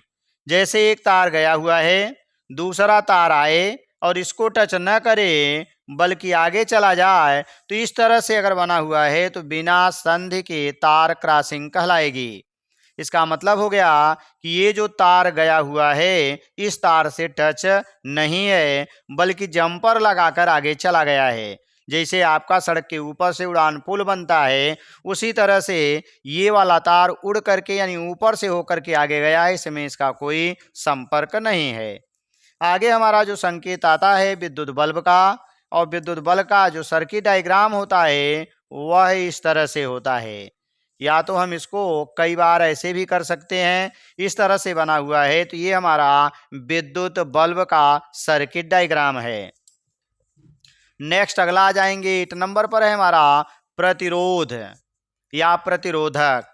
जैसे एक तार गया हुआ है, दूसरा तार आए और इसको टच न करे बल्कि आगे चला जाए, तो इस तरह से अगर बना हुआ है तो बिना संधि के तार क्रॉसिंग कहलाएगी। इसका मतलब हो गया कि ये जो तार गया हुआ है इस तार से टच नहीं है बल्कि जंपर लगाकर आगे चला गया है। जैसे आपका सड़क के ऊपर से उड़ान पुल बनता है, उसी तरह से ये वाला तार उड़ करके यानी ऊपर से होकर के आगे गया है, इसमें इसका कोई संपर्क नहीं है। आगे हमारा जो संकेत आता है विद्युत बल्ब का, और विद्युत बल्ब का जो सर्किट डायग्राम होता है वह इस तरह से होता है। या तो हम इसको कई बार ऐसे भी कर सकते हैं, इस तरह से बना हुआ है। तो ये हमारा विद्युत बल्ब का सर्किट डायग्राम है। नेक्स्ट अगला आ जाएंगे, 8 नंबर पर है हमारा प्रतिरोध या प्रतिरोधक।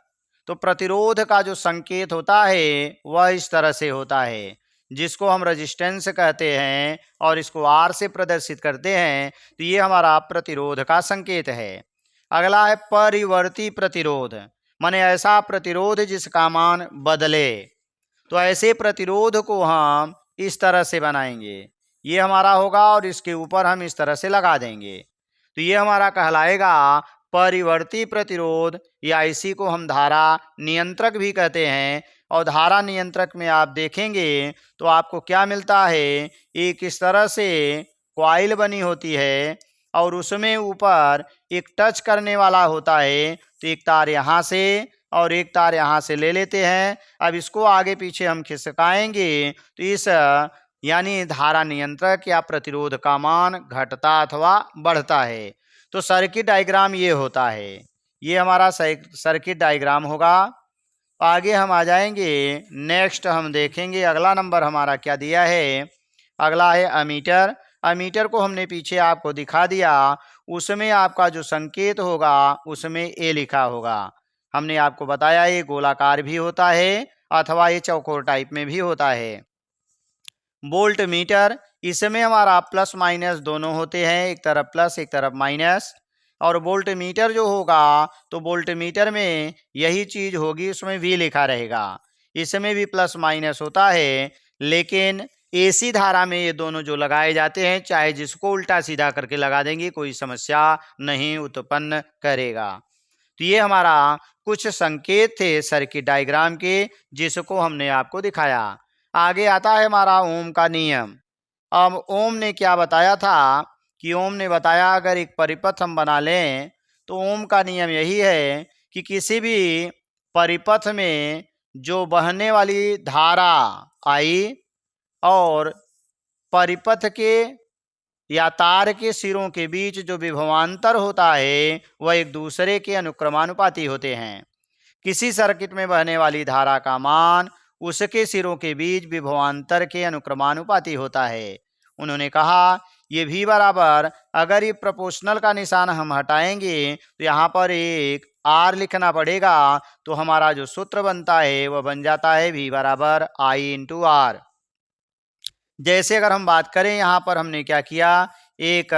तो प्रतिरोध का जो संकेत होता है वह इस तरह से होता है, जिसको हम रेजिस्टेंस कहते हैं और इसको R से प्रदर्शित करते हैं। तो ये हमारा प्रतिरोध का संकेत है। अगला है परिवर्ती प्रतिरोध, माने ऐसा प्रतिरोध जिसका मान बदले। तो ऐसे प्रतिरोध को हम इस तरह से बनाएंगे, ये हमारा होगा और इसके ऊपर हम इस तरह से लगा देंगे तो ये हमारा कहलाएगा परिवर्ती प्रतिरोध, या इसी को हम धारा नियंत्रक भी कहते हैं। और धारा नियंत्रक में आप देखेंगे तो आपको क्या मिलता है, एक इस तरह से कॉइल बनी होती है और उसमें ऊपर एक टच करने वाला होता है। तो एक तार यहाँ से और एक तार यहाँ से ले लेते हैं। अब इसको आगे पीछे हम खिसकाएंगे तो इस यानी धारा नियंत्रक या प्रतिरोध का मान घटता अथवा बढ़ता है। तो सर्किट डायग्राम ये होता है, ये हमारा सर्किट डायग्राम होगा। आगे हम आ जाएंगे, नेक्स्ट हम देखेंगे अगला नंबर हमारा क्या दिया है। अगला है अमीटर। अमीटर को हमने पीछे आपको दिखा दिया, उसमें आपका जो संकेत होगा उसमें ए लिखा होगा। हमने आपको बताया ये गोलाकार भी होता है अथवा ये चौकोर टाइप में भी होता है। वोल्ट मीटर, इसमें हमारा प्लस माइनस दोनों होते हैं, एक तरफ प्लस एक तरफ माइनस। और वोल्ट मीटर जो होगा तो वोल्ट मीटर में यही चीज होगी, उसमें वी लिखा रहेगा। इसमें भी प्लस माइनस होता है, लेकिन एसी धारा में ये दोनों जो लगाए जाते हैं, चाहे जिसको उल्टा सीधा करके लगा देंगे कोई समस्या नहीं उत्पन्न करेगा। तो ये हमारा कुछ संकेत थे सर्किट डायग्राम के, जिसको हमने आपको दिखाया। आगे आता है हमारा ओम का नियम। अब ओम ने क्या बताया था कि ओम ने बताया अगर एक परिपथ हम बना लें तो ओम का नियम यही है कि किसी भी परिपथ में जो बहने वाली धारा आई और परिपथ के या तार के सिरों के बीच जो विभवांतर होता है वह एक दूसरे के अनुक्रमानुपाती होते हैं। किसी सर्किट में बहने वाली धारा का मान उसके सिरों के बीच विभवांतर के अनुक्रमानुपाती होता है। उन्होंने कहा ये भी बराबर, अगर ये प्रोपोर्शनल का निशान हम हटाएंगे तो यहाँ पर एक आर लिखना पड़ेगा, तो हमारा जो सूत्र बनता है वह बन जाता है V बराबर I इंटू आर। जैसे अगर हम बात करें, यहाँ पर हमने क्या किया, एक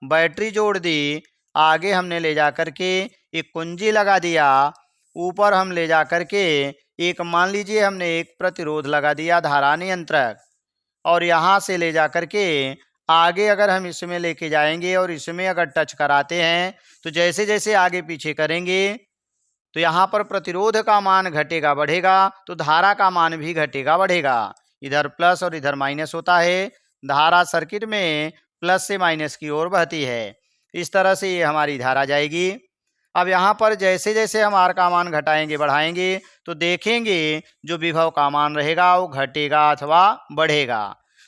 बैटरी जोड़ दी, आगे हमने ले जा करके एक कुंजी लगा दिया, ऊपर हम ले जा करके एक मान लीजिए हमने एक प्रतिरोध लगा दिया धारा नियंत्रक, और यहाँ से ले जा करके आगे अगर हम इसमें लेके जाएंगे और इसमें अगर टच कराते हैं तो जैसे जैसे आगे पीछे करेंगे तो यहाँ पर प्रतिरोध का मान घटेगा बढ़ेगा तो धारा का मान भी घटेगा बढ़ेगा। इधर प्लस और इधर माइनस होता है, धारा सर्किट में प्लस से माइनस की ओर बहती है। इस तरह से ये हमारी धारा जाएगी। अब यहाँ पर जैसे जैसे हम आर का मान घटाएंगे बढ़ाएंगे तो देखेंगे जो विभव का मान रहेगा वो घटेगा अथवा बढ़ेगा।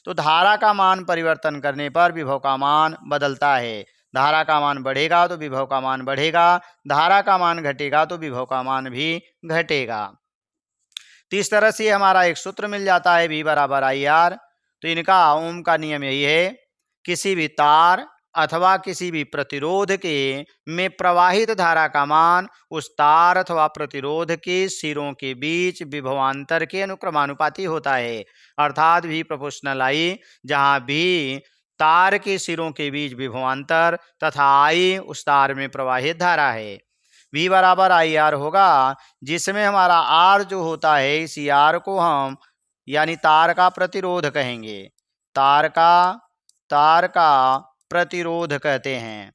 तो धारा का मान परिवर्तन करने पर विभव का मान बदलता है। धारा का मान बढ़ेगा तो विभव का मान बढ़ेगा, धारा का मान घटेगा तो विभव का मान भी घटेगा। तो इस तरह से हमारा एक सूत्र मिल जाता है V बराबर आई आर। तो इनका ओम का नियम यही है, किसी भी तार अथवा किसी भी प्रतिरोध के में प्रवाहित धारा का मान उस तार अथवा प्रतिरोध के सिरों के बीच विभवांतर के अनुक्रमानुपाती होता है, अर्थात V प्रोपोर्शनल I, जहाँ भी तार के सिरों के बीच विभवांतर तथा I उस तार में प्रवाहित धारा है। V बराबर आई आर होगा, जिसमें हमारा R जो होता है इसी R को हम यानी तार का प्रतिरोध कहेंगे। तार का प्रतिरोध कहते हैं।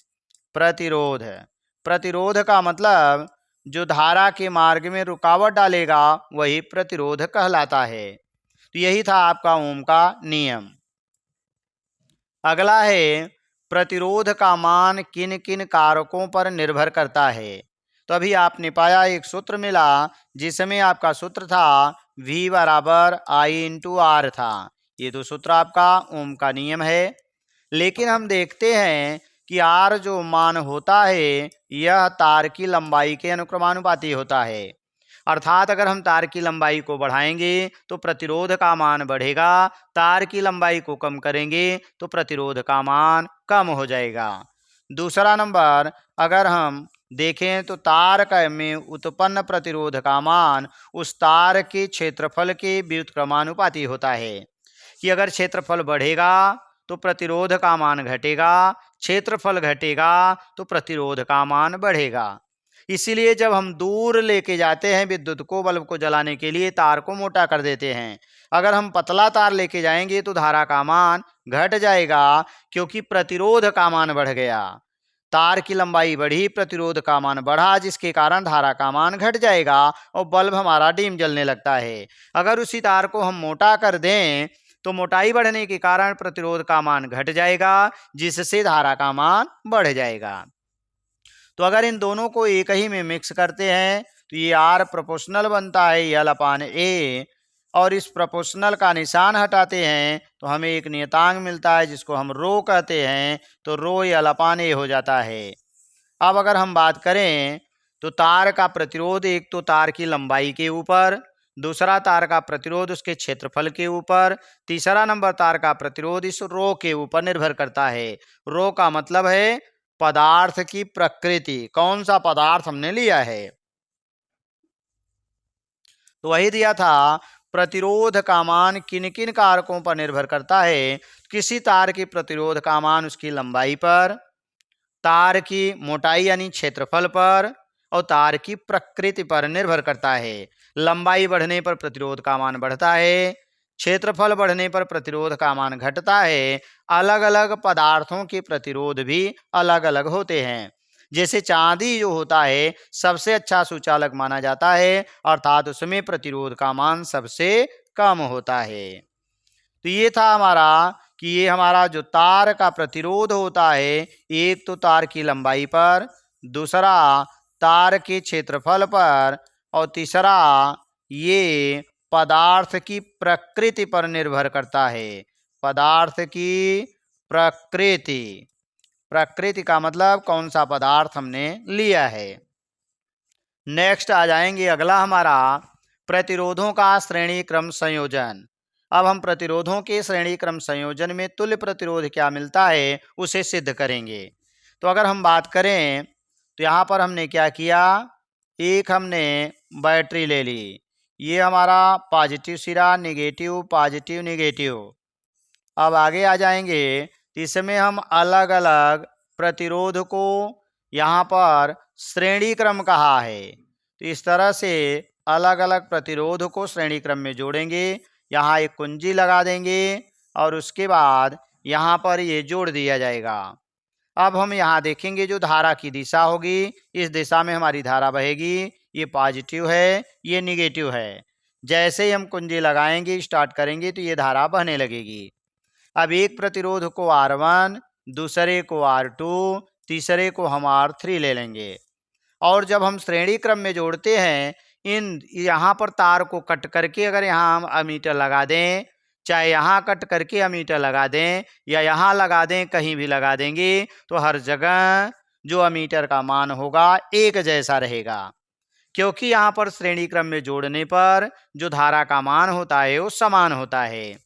प्रतिरोध का मतलब जो धारा के मार्ग में रुकावट डालेगा वही प्रतिरोध कहलाता है। तो यही था आपका ओम का नियम। अगला है प्रतिरोध का मान किन किन कारकों पर निर्भर करता है। तो अभी आपने पाया एक सूत्र मिला जिसमें आपका सूत्र था V बराबर I इंटू आर था। ये तो सूत्र आपका ओम का नियम है। लेकिन हम देखते हैं कि R जो मान होता है यह तार की लंबाई के अनुक्रमानुपाती होता है, अर्थात अगर हम तार की लंबाई को बढ़ाएंगे तो प्रतिरोध का मान बढ़ेगा, तार की लंबाई को कम करेंगे तो प्रतिरोध का मान कम हो जाएगा। दूसरा नंबर, अगर हम देखें तो तार का में उत्पन्न प्रतिरोध का मान उस तार के क्षेत्रफल के व्युत्क्रमानुपाती होता है, कि अगर क्षेत्रफल बढ़ेगा तो प्रतिरोध का मान घटेगा, क्षेत्रफल घटेगा तो प्रतिरोध का मान बढ़ेगा। इसीलिए जब हम दूर लेके जाते हैं विद्युत को, बल्ब को जलाने के लिए तार को मोटा कर देते हैं। अगर हम पतला तार लेके जाएंगे तो धारा का मान घट जाएगा, क्योंकि प्रतिरोध का मान बढ़ गया। तार की लंबाई बढ़ी, प्रतिरोध का मान बढ़ा, जिसके कारण धारा का मान घट जाएगा और बल्ब हमारा डिम जलने लगता है। अगर उसी तार को हम मोटा कर दें तो मोटाई बढ़ने के कारण प्रतिरोध का मान घट जाएगा, जिससे धारा का मान बढ़ जाएगा। तो अगर इन दोनों को एक ही में मिक्स करते हैं तो ये R प्रोपोर्शनल बनता है L अपान A, और इस प्रोपोर्शनल का निशान हटाते हैं तो हमें एक नियतांक मिलता है जिसको हम रो कहते हैं, तो रो L अपान A हो जाता है। अब अगर हम बात करें तो तार का प्रतिरोध एक तो तार की लंबाई के ऊपर, दूसरा तार का प्रतिरोध उसके क्षेत्रफल के ऊपर, तीसरा नंबर तार का प्रतिरोध इस रो के ऊपर निर्भर करता है। रो का मतलब है पदार्थ की प्रकृति, कौन सा पदार्थ हमने लिया है। तो वही दिया था, प्रतिरोध का मान किन किन कारकों पर निर्भर करता है। किसी तार की प्रतिरोध का मान उसकी लंबाई पर, तार की मोटाई यानी क्षेत्रफल पर और तार की प्रकृति पर निर्भर करता है। लंबाई बढ़ने पर प्रतिरोध का मान बढ़ता है, क्षेत्रफल बढ़ने पर प्रतिरोध का मान घटता है। अलग अलग पदार्थों के प्रतिरोध भी अलग अलग होते हैं। जैसे चांदी जो होता है सबसे अच्छा सुचालक माना जाता है, अर्थात उसमें प्रतिरोध का मान सबसे कम होता है। तो ये था हमारा कि ये हमारा जो तार का प्रतिरोध होता है, एक तो तार की लंबाई पर, दूसरा तार के क्षेत्रफल पर और तीसरा ये पदार्थ की प्रकृति पर निर्भर करता है। पदार्थ की प्रकृति, प्रकृति का मतलब कौन सा पदार्थ हमने लिया है। नेक्स्ट आ जाएंगे अगला हमारा प्रतिरोधों का श्रेणी क्रम संयोजन। अब हम प्रतिरोधों के श्रेणी क्रम संयोजन में तुल्य प्रतिरोध क्या मिलता है उसे सिद्ध करेंगे। तो अगर हम बात करें तो यहाँ पर हमने क्या किया, एक हमने बैटरी ले ली, ये हमारा पॉजिटिव सिरा, निगेटिव पॉजिटिव निगेटिव। अब आगे आ जाएंगे तो इसमें हम अलग अलग प्रतिरोध को यहाँ पर श्रेणी क्रम कहा है, तो इस तरह से अलग अलग प्रतिरोध को श्रेणी क्रम में जोड़ेंगे। यहाँ एक कुंजी लगा देंगे और उसके बाद यहाँ पर ये जोड़ दिया जाएगा। अब हम यहाँ देखेंगे जो धारा की दिशा होगी, इस दिशा में हमारी धारा बहेगी। ये पॉजिटिव है, ये निगेटिव है। जैसे ही हम कुंजी लगाएंगे, स्टार्ट करेंगे, तो ये धारा बहने लगेगी। अब एक प्रतिरोध को R1, दूसरे को R2, तीसरे को हम R3 ले लेंगे। और जब हम श्रेणी क्रम में जोड़ते हैं, इन यहाँ पर तार को कट करके अगर यहाँ हम अमीटर लगा दें, चाहे यहाँ कट करके अमीटर लगा दें या यहाँ लगा दें, कहीं भी लगा देंगे, तो हर जगह जो अमीटर का मान होगा एक जैसा रहेगा, क्योंकि यहाँ पर श्रेणी क्रम में जोड़ने पर जो धारा का मान होता है वो समान होता है।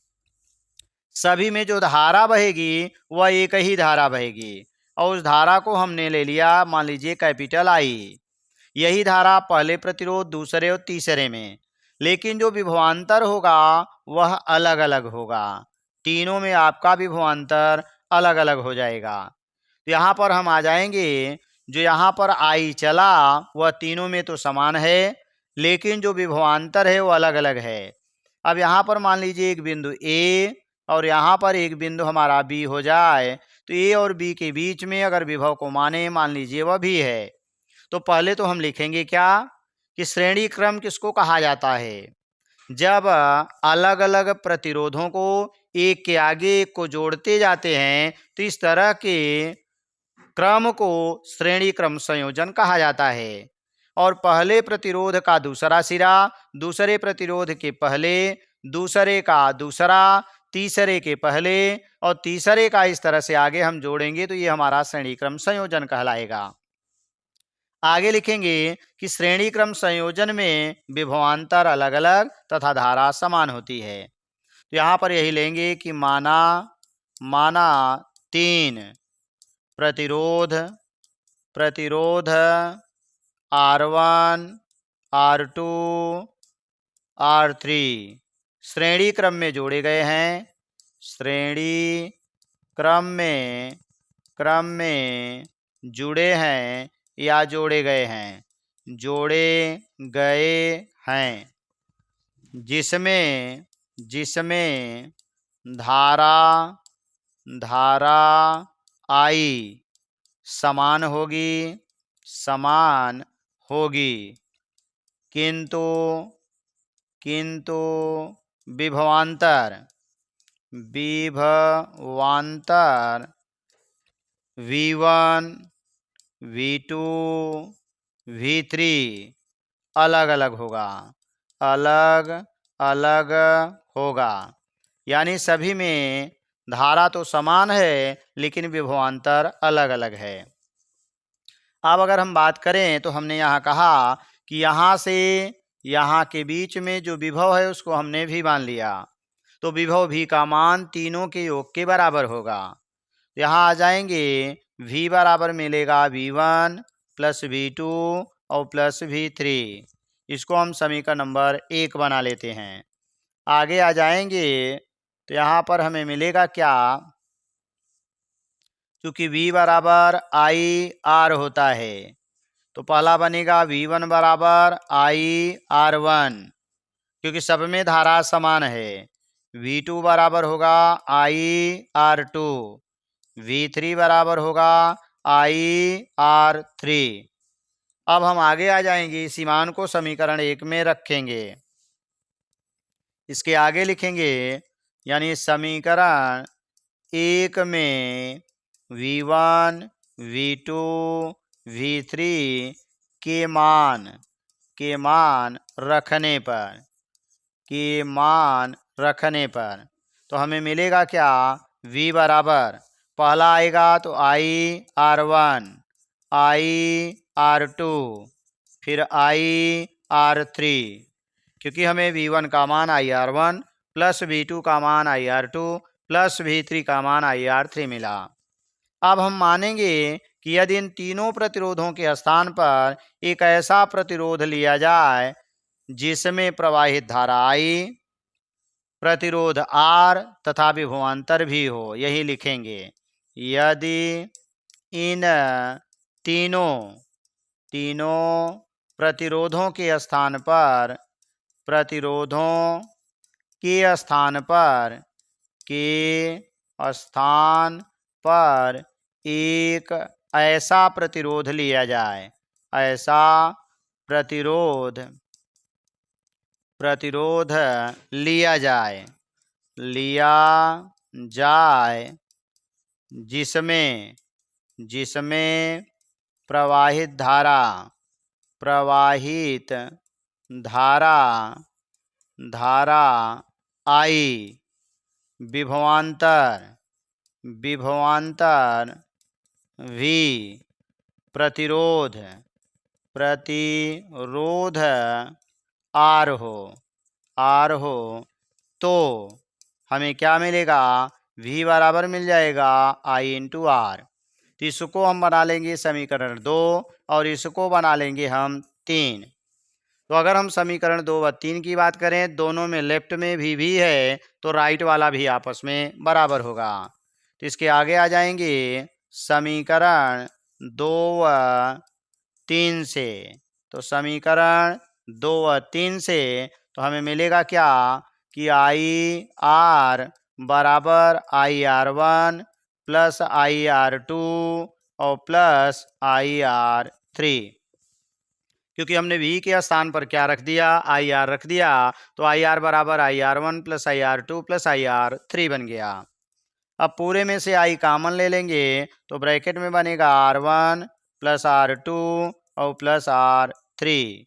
सभी में जो धारा बहेगी वह एक ही धारा बहेगी और उस धारा को हमने ले लिया, मान लीजिए कैपिटल आई। यही धारा पहले प्रतिरोध, दूसरे और तीसरे में, लेकिन जो विभवांतर होगा वह अलग अलग होगा। तीनों में आपका विभवांतर अलग अलग हो जाएगा। तो यहाँ पर हम आ जाएंगे, जो यहाँ पर आई चला वह तीनों में तो समान है, लेकिन जो विभवांतर है वो अलग अलग है। अब यहाँ पर मान लीजिए एक बिंदु ए और यहाँ पर एक बिंदु हमारा बी हो जाए, तो ए और बी के बीच में अगर विभव को माने, मान लीजिए वह भी है, तो पहले तो हम लिखेंगे क्या कि श्रेणी क्रम किसको कहा जाता है, जब अलग अलग प्रतिरोधों को एक के आगे एक को जोड़ते जाते हैं तो इस तरह के क्रम को श्रेणी क्रम संयोजन कहा जाता है। और पहले प्रतिरोध का दूसरा सिरा दूसरे प्रतिरोध के पहले, दूसरे का दूसरा तीसरे के पहले और तीसरे का, इस तरह से आगे हम जोड़ेंगे तो ये हमारा श्रेणी क्रम संयोजन कहलाएगा। आगे लिखेंगे कि श्रेणी क्रम संयोजन में विभवांतर अलग अलग तथा धारा समान होती है। तो यहाँ पर यही लेंगे कि माना 3 प्रतिरोध R1, R2, R3 श्रेणी क्रम में जोड़े गए हैं, श्रेणी क्रम में जुड़े हैं या जोड़े गए हैं, जिसमें धारा आई समान होगी, किंतु विभवांतर V1, V2, V3 अलग अलग होगा। यानी सभी में धारा तो समान है लेकिन विभवांतर अलग अलग है। अब अगर हम बात करें तो हमने यहाँ कहा कि यहाँ से यहाँ के बीच में जो विभव है उसको हमने भी मान लिया, तो विभव भी का मान तीनों के योग के बराबर होगा। यहाँ आ जाएंगे, v बराबर मिलेगा v1 प्लस v2 और प्लस v3। इसको हम समीकरण नंबर 1 बना लेते हैं। आगे आ जाएंगे तो यहाँ पर हमें मिलेगा क्या, क्योंकि v बराबर आई आर होता है तो पहला बनेगा v1 बराबर आई r1, क्योंकि सब में धारा समान है। v2 बराबर होगा आई r2, v3 बराबर होगा आई r3। अब हम आगे आ जाएंगे, इसी मान को समीकरण 1 में रखेंगे, इसके आगे लिखेंगे, यानी समीकरण 1 में v1 v2 v3 के मान रखने पर तो हमें मिलेगा क्या, v बराबर पहला आएगा तो आई r1 आई r2 फिर आई r3, क्योंकि हमें v1 का मान आई r1 प्लस v2 का मान आई r2 प्लस v3 का मान आई r3 मिला। अब हम मानेंगे कि यदि इन तीनों प्रतिरोधों के स्थान पर एक ऐसा प्रतिरोध लिया जाए जिसमें प्रवाहित धारा I, प्रतिरोध R तथा विभवांतर भी हो, यही लिखेंगे। यदि इन तीनों प्रतिरोधों के स्थान पर एक ऐसा प्रतिरोध लिया जाए, लिया जाए जिसमें प्रवाहित धारा I, विभवांतर V, प्रतिरोध R हो तो हमें क्या मिलेगा, V बराबर मिल जाएगा I इंटू R। तो इसको हम बना लेंगे समीकरण 2 और इसको बना लेंगे हम 3। तो अगर हम समीकरण 2 व 3 की बात करें, दोनों में लेफ्ट में भी है तो राइट वाला भी आपस में बराबर होगा। तो इसके आगे आ जाएंगे समीकरण 2 व 3 से, तो समीकरण 2 व 3 से तो हमें मिलेगा क्या कि आई आर बराबर आई r1 प्लस आई r2 और प्लस आई r3, क्योंकि हमने v के स्थान पर क्या रख दिया, आई आर रख दिया, तो आई आर बराबर आई r1 प्लस आई r2 प्लस आई r3 बन गया। अब पूरे में से आई कॉमन ले लेंगे तो ब्रैकेट में बनेगा r1 प्लस r2 और प्लस r3,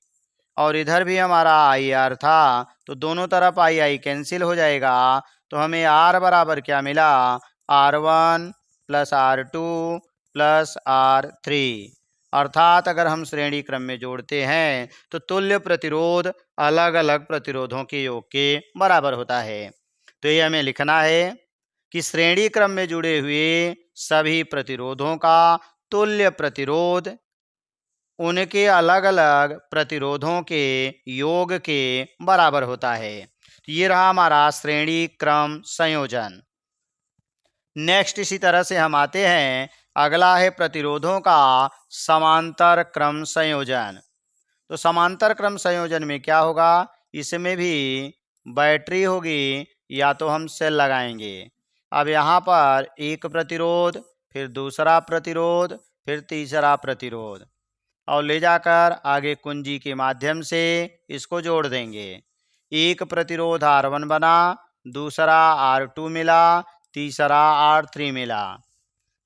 और इधर भी हमारा आई आर था तो दोनों तरफ आई आई कैंसिल हो जाएगा, तो हमें r बराबर क्या मिला, r1 plus r2 plus r3। अर्थात अगर हम श्रेणी क्रम में जोड़ते हैं तो तुल्य प्रतिरोध अलग अलग प्रतिरोधों के योग के बराबर होता है। तो ये हमें लिखना है कि श्रेणी क्रम में जुड़े हुए सभी प्रतिरोधों का तुल्य प्रतिरोध उनके अलग अलग प्रतिरोधों के योग के बराबर होता है। तो ये रहा हमारा श्रेणी क्रम संयोजन। नेक्स्ट इसी तरह से हम आते हैं, अगला है प्रतिरोधों का समांतर क्रम संयोजन। तो समांतर क्रम संयोजन में क्या होगा, इसमें भी बैटरी होगी या तो हम सेल लगाएंगे। अब यहाँ पर एक प्रतिरोध, फिर दूसरा प्रतिरोध, फिर तीसरा प्रतिरोध, और ले जाकर आगे कुंजी के माध्यम से इसको जोड़ देंगे। एक प्रतिरोध R1 बना, दूसरा R2 मिला, तीसरा R3 मिला।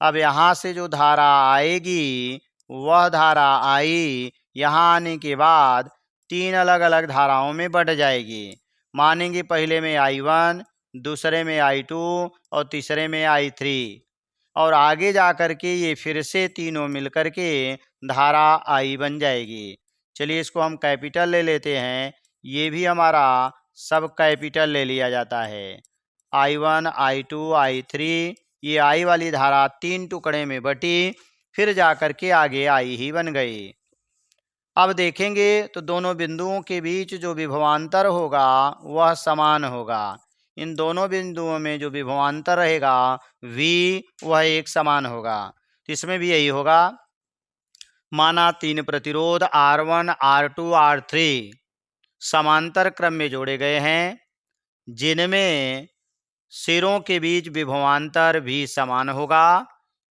अब यहाँ से जो धारा आएगी वह धारा आई यहाँ आने के बाद तीन अलग अलग धाराओं में बढ़ जाएगी। मानेंगे पहले में I1, दूसरे में I2 और तीसरे में I3, और आगे जा कर के ये फिर से तीनों मिलकर के धारा I बन जाएगी। चलिए इसको हम कैपिटल ले लेते हैं, ये भी हमारा सब कैपिटल ले लिया जाता है। I1 I2 I3, ये I वाली धारा 3 टुकड़े में बटी, फिर जाकर के आगे I ही बन गई। अब देखेंगे तो दोनों बिंदुओं के बीच जो विभवांतर होगा वह समान होगा। इन दोनों बिंदुओं में जो विभवांतर रहेगा V, वह एक समान होगा। तो इसमें भी यही होगा। माना 3 प्रतिरोध R1 R2 R3 समांतर क्रम में जोड़े गए हैं, जिनमें सिरों के बीच विभवांतर भी समान होगा,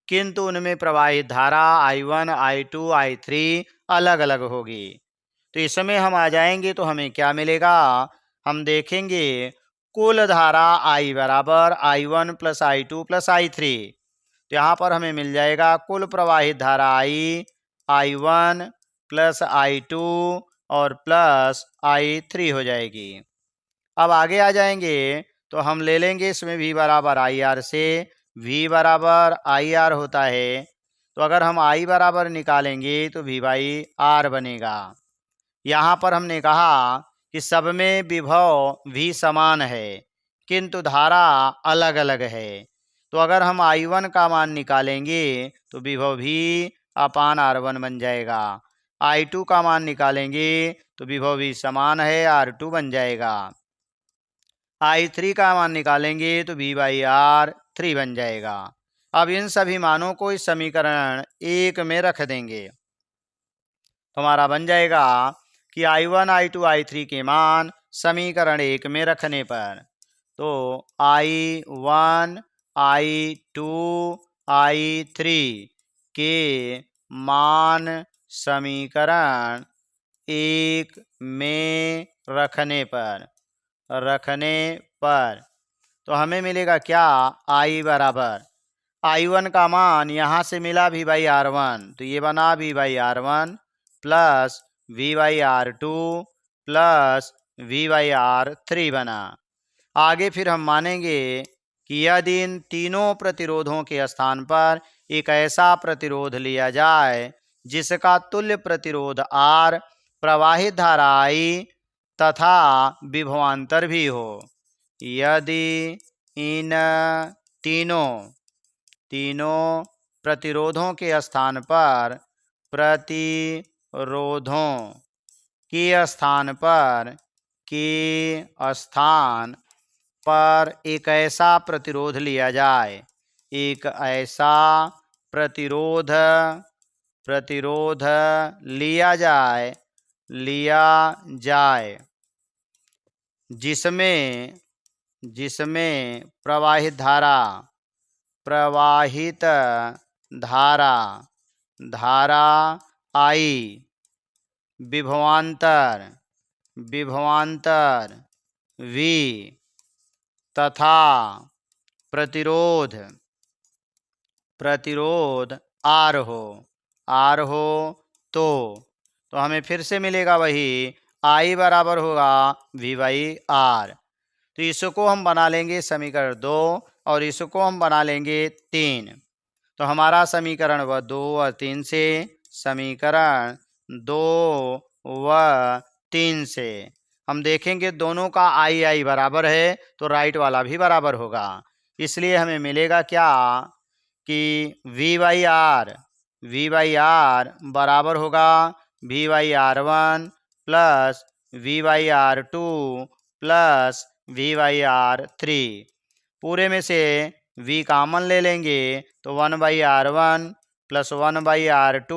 किंतु उनमें प्रवाहित धारा I1 I2 I3 अलग अलग होगी। तो इसमें हम आ जाएंगे तो हमें क्या मिलेगा, हम देखेंगे कुल धारा I बराबर I1 plus I2 plus I3। तो यहाँ पर हमें मिल जाएगा कुल प्रवाहित धारा I1 प्लस I2 और प्लस I3 हो जाएगी। अब आगे आ जाएंगे तो हम ले लेंगे इसमें V बराबर IR से, V बराबर IR होता है, तो अगर हम I बराबर निकालेंगे तो V बाई R बनेगा। यहाँ पर हमने कहा कि सब में विभव V समान है किंतु धारा अलग अलग है, तो अगर हम I1 का मान निकालेंगे तो विभव V अपान R1 बन जाएगा। I2 का मान निकालेंगे तो विभव V समान है R2 बन जाएगा। I3 का मान निकालेंगे तो V बाई R3 बन जाएगा। अब इन सभी मानों को इस समीकरण 1 में रख देंगे तो हमारा बन जाएगा कि I1 I2 I3 के मान समीकरण 1 में रखने पर, तो I1 I2 I3 के मान समीकरण 1 में रखने पर तो हमें मिलेगा क्या, I बराबर I1 का मान यहाँ से मिला V बाई R1, तो ये बना V by R1 plus V by R2 plus V by R3 बना। आगे फिर हम मानेंगे कि यदि इन तीनों प्रतिरोधों के स्थान पर एक ऐसा प्रतिरोध लिया जाए जिसका तुल्य प्रतिरोध R, प्रवाहित धारा I तथा विभवांतर भी हो, यदि इन तीनों प्रतिरोधों के स्थान पर एक ऐसा प्रतिरोध लिया जाए, लिया जाए जिसमें प्रवाहित धारा I, विभवांतर V तथा प्रतिरोध R हो तो हमें फिर से मिलेगा वही I बराबर होगा V बाई R। तो इसको हम बना लेंगे समीकरण 2 और इसको हम बना लेंगे 3। तो हमारा समीकरण व 2 और 3 से, समीकरण 2 व 3 से हम देखेंगे दोनों का I बराबर है तो राइट वाला भी बराबर होगा। इसलिए हमें मिलेगा क्या कि V बाई R बराबर होगा V by R1 plus V by R2 plus V by R3। पूरे में से V कॉमन ले लेंगे तो 1 by R1 plus 1 by R2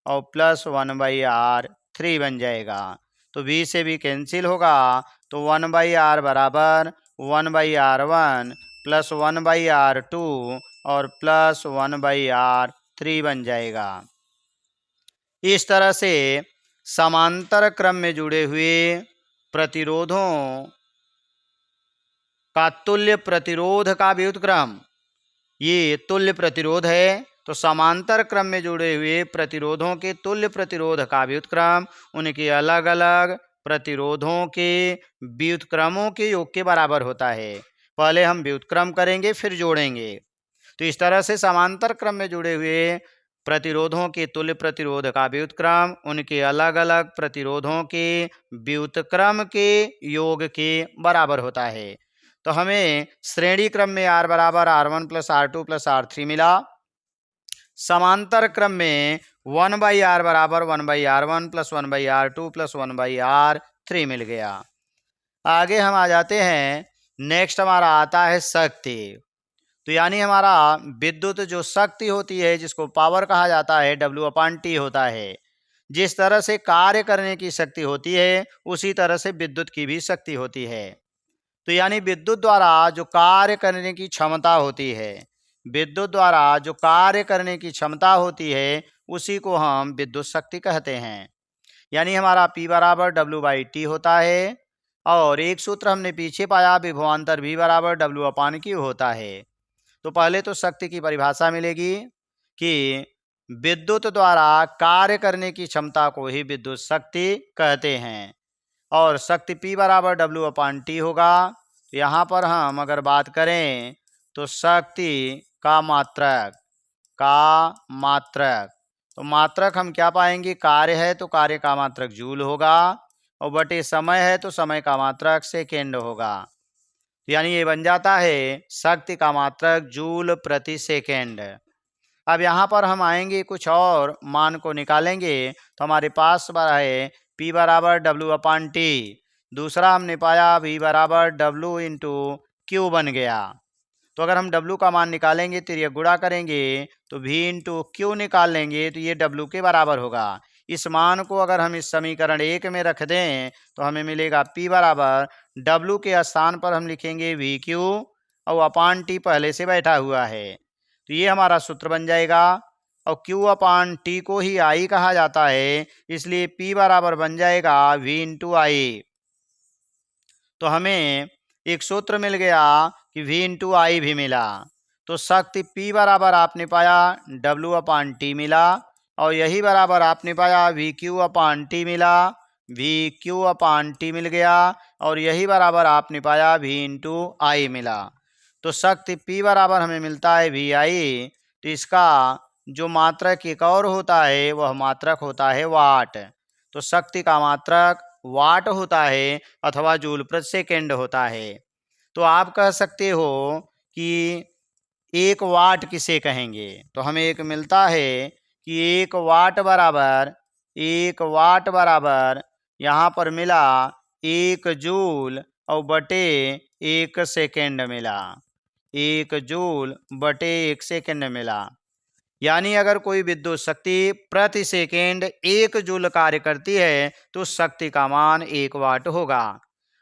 और प्लस 1 बाई R3 बन जाएगा। तो V से भी कैंसिल होगा तो 1 बाई R बराबर 1 by R1 plus 1 by R2 और प्लस 1 बाई R3 बन जाएगा। इस तरह से समांतर क्रम में जुड़े हुए प्रतिरोधों का तुल्य प्रतिरोध का व्युत्क्रम, ये तुल्य प्रतिरोध है, तो समांतर क्रम में जुड़े हुए प्रतिरोधों के तुल्य प्रतिरोध का व्युत्क्रम उनके अलग अलग प्रतिरोधों के व्युत्क्रमों के योग के बराबर होता है। पहले हम व्युत्क्रम करेंगे फिर जोड़ेंगे। तो इस तरह से समांतर क्रम में जुड़े हुए प्रतिरोधों के तुल्य प्रतिरोध का व्युत्क्रम उनके अलग अलग प्रतिरोधों के व्युत्क्रम के योग के बराबर होता है। तो हमें श्रेणी क्रम में R बराबर R1 plus R2 plus R3 मिला। समांतर क्रम में 1/R बराबर 1/R1 plus 1/R2 plus 1/R3 मिल गया। आगे हम आ जाते हैं, नेक्स्ट हमारा आता है शक्ति। तो यानी हमारा विद्युत जो शक्ति होती है, जिसको पावर कहा जाता है, W/T होता है। जिस तरह से कार्य करने की शक्ति होती है, उसी तरह से विद्युत की भी शक्ति होती है। तो यानी विद्युत द्वारा जो कार्य करने की क्षमता होती है, विद्युत द्वारा जो कार्य करने की क्षमता होती है, उसी को हम विद्युत शक्ति कहते हैं। यानी हमारा P बराबर W/T होता है। और एक सूत्र हमने पीछे पाया, विभवांतर V बराबर W/Q होता है। तो पहले तो शक्ति की परिभाषा मिलेगी कि विद्युत द्वारा कार्य करने की क्षमता को ही विद्युत शक्ति कहते हैं। और शक्ति P बराबर W/T होगा। तो यहाँ पर हम अगर बात करें तो शक्ति का मात्रक, तो मात्रक हम क्या पाएंगे, कार्य है तो कार्य का मात्रक जूल होगा, और बटे समय है तो समय का मात्रक सेकेंड होगा। यानी ये बन जाता है शक्ति का मात्रक जूल प्रति सेकेंड। अब यहाँ पर हम आएंगे, कुछ और मान को निकालेंगे। तो हमारे पास है P बराबर W/T, दूसरा हमने पाया V बराबर W/Q बन गया। तो अगर हम W का मान निकालेंगे तो ये गुणा करेंगे तो V/Q निकाल लेंगे तो ये W के बराबर होगा। इस मान को अगर हम इस समीकरण 1 में रख दें तो हमें मिलेगा P बराबर W के स्थान पर हम लिखेंगे VQ, और अपान T पहले से बैठा हुआ है। तो ये हमारा सूत्र बन जाएगा। और Q/T को ही I कहा जाता है, इसलिए P बराबर बन जाएगा V/I। तो हमें एक सूत्र मिल गया कि V/I भी मिला। तो शक्ति P बराबर आपने पाया W/T मिला, और यही बराबर आपने पाया VQ/T मिला, VQ/T मिल गया, और यही बराबर आपने पाया V/I मिला। तो शक्ति P बराबर हमें मिलता है VI। तो इसका जो मात्रक एक और होता है, वह मात्रक होता है वाट। तो शक्ति का मात्रक वाट होता है अथवा जूल प्रति सेकेंड होता है। तो आप कह सकते हो कि 1 वाट किसे कहेंगे। तो हमें एक मिलता है कि 1 वाट बराबर यहाँ पर मिला 1 जूल और बटे 1 सेकेंड मिला, 1 जूल बटे 1 सेकेंड मिला। यानी अगर कोई विद्युत शक्ति प्रति सेकेंड 1 जूल कार्य करती है तो शक्ति का मान 1 वाट होगा।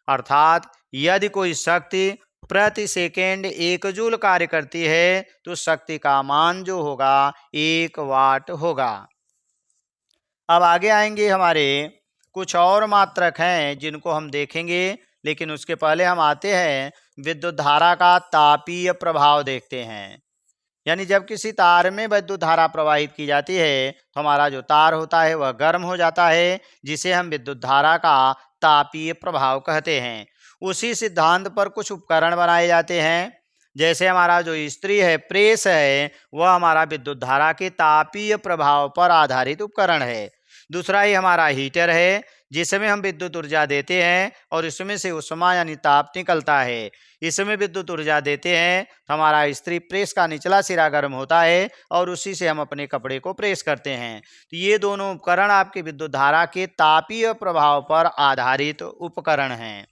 अर्थात यदि कोई शक्ति प्रति सेकेंड 1 जूल कार्य करती है तो शक्ति का मान जो होगा 1 वाट होगा। अब आगे आएंगे, हमारे कुछ और मात्रक हैं जिनको हम देखेंगे, लेकिन उसके पहले हम आते हैं विद्युत धारा का तापीय प्रभाव देखते हैं। यानी जब किसी तार में विद्युत धारा प्रवाहित की जाती है तो हमारा जो तार होता है वह गर्म हो जाता है, जिसे हम विद्युत धारा का तापीय प्रभाव कहते हैं। उसी सिद्धांत पर कुछ उपकरण बनाए जाते हैं। जैसे हमारा जो इस्त्री है, प्रेस है, वह हमारा विद्युत धारा के तापीय प्रभाव पर आधारित उपकरण है। दूसरा ही हमारा हीटर है, जिसमें हम विद्युत ऊर्जा देते हैं और इसमें से उष्मा यानी ताप निकलता है। इसमें विद्युत ऊर्जा देते हैं तो हमारा इस्त्री प्रेस का निचला सिरा गर्म होता है और उसी से हम अपने कपड़े को प्रेस करते हैं। तो ये दोनों उपकरण आपके विद्युत धारा के तापीय प्रभाव पर आधारित उपकरण हैं।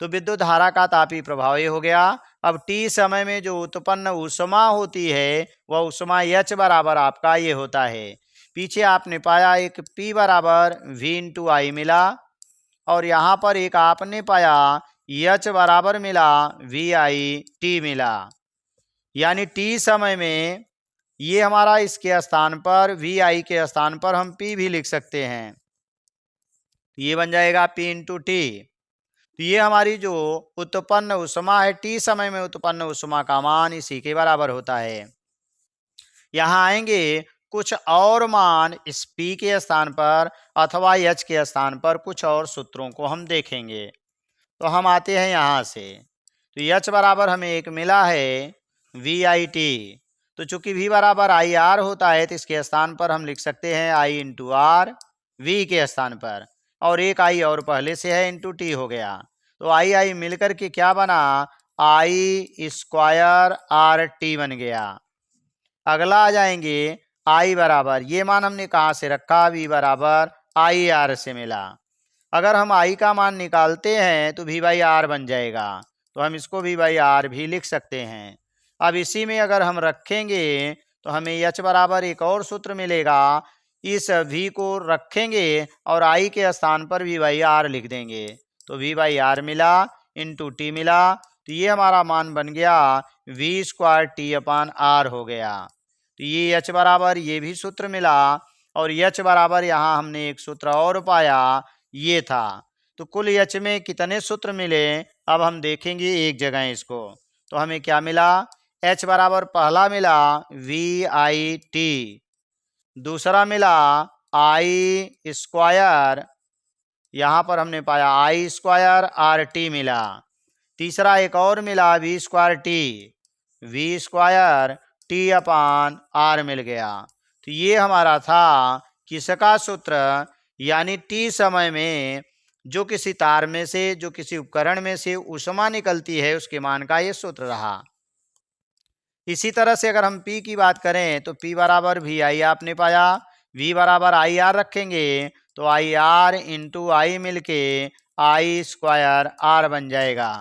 तो विद्युत धारा का तापीय प्रभाव ये हो गया। अब T समय में जो उत्पन्न ऊष्मा होती है वह ऊष्मा H बराबर आपका ये होता है। पीछे आपने पाया एक P बराबर V/I मिला, और यहाँ पर एक आपने पाया H बराबर मिला VI/T मिला। यानी T समय में ये हमारा इसके स्थान पर VI के स्थान पर हम P भी लिख सकते हैं। ये बन जाएगा P/T। तो ये हमारी जो उत्पन्न ऊष्मा है, T समय में उत्पन्न ऊष्मा का मान इसी के बराबर होता है। यहाँ आएंगे कुछ और मान इस P के स्थान पर अथवा H के स्थान पर कुछ और सूत्रों को हम देखेंगे। तो हम आते हैं यहाँ से। तो H बराबर हमें एक मिला है VI/T। तो चूंकि v बराबर आई आर होता है तो इसके स्थान पर हम लिख सकते हैं आई इंटू आर, वी के स्थान पर, और एक आई और पहले से है इंटू टी हो गया। तो आई आई मिलकर के क्या बना, आई स्क्वायर आर टी बन गया। अगला आ जाएंगे आई बराबर, ये मान हमने कहाँ से रखा, वी बराबर आई आर से मिला। अगर हम आई का मान निकालते हैं तो वी बाई आर बन जाएगा, तो हम इसको वी बाई आर भी लिख सकते हैं। अब इसी में अगर हम रखेंगे तो हमें एच बराबर एक और सूत्र मिलेगा, इस v को रखेंगे और i के स्थान पर वी बाई आर लिख देंगे, तो वी बाई आर मिला इंटू टी मिला, तो ये हमारा मान बन गया V square T upon R हो गया। तो ये h बराबर ये भी सूत्र मिला, और h बराबर यहाँ हमने एक सूत्र और पाया, ये था। तो कुल h में कितने सूत्र मिले, अब हम देखेंगे एक जगह इसको। तो हमें क्या मिला, h बराबर पहला मिला वी आई टी, दूसरा मिला आई स्क्वायर, यहाँ पर हमने पाया आई स्क्वायर आर टी मिला, तीसरा एक और मिला V square T upon R मिल गया। तो ये हमारा था किसका सूत्र, यानी टी समय में जो किसी तार में से, जो किसी उपकरण में से ऊष्मा निकलती है उसके मान का ये सूत्र रहा। इसी तरह से अगर हम P की बात करें तो P बराबर वी आई आपने पाया, V बराबर आई आर रखेंगे तो आई आर इंटू आई मिल के आई स्क्वायर आर बन जाएगा।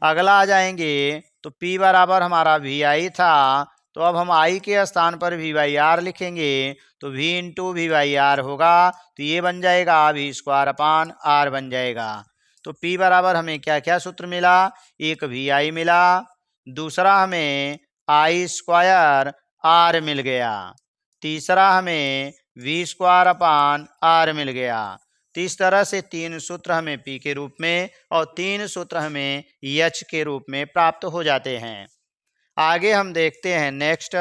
अगला आ जाएंगे तो P बराबर हमारा वी आई था, तो अब हम I के स्थान पर वी बाई आर लिखेंगे, तो V into V by R होगा, तो ये बन जाएगा वी स्क्वायर अपान आर बन जाएगा। तो P बराबर हमें क्या क्या सूत्र मिला, एक वी आई मिला, दूसरा हमें आई स्क्वायर आर मिल गया, तीसरा हमें वी स्क्वायर अपान आर मिल गया। तो इस तरह से तीन सूत्र हमें P के रूप में और तीन सूत्र हमें H के रूप में प्राप्त हो जाते हैं। आगे हम देखते हैं नेक्स्ट,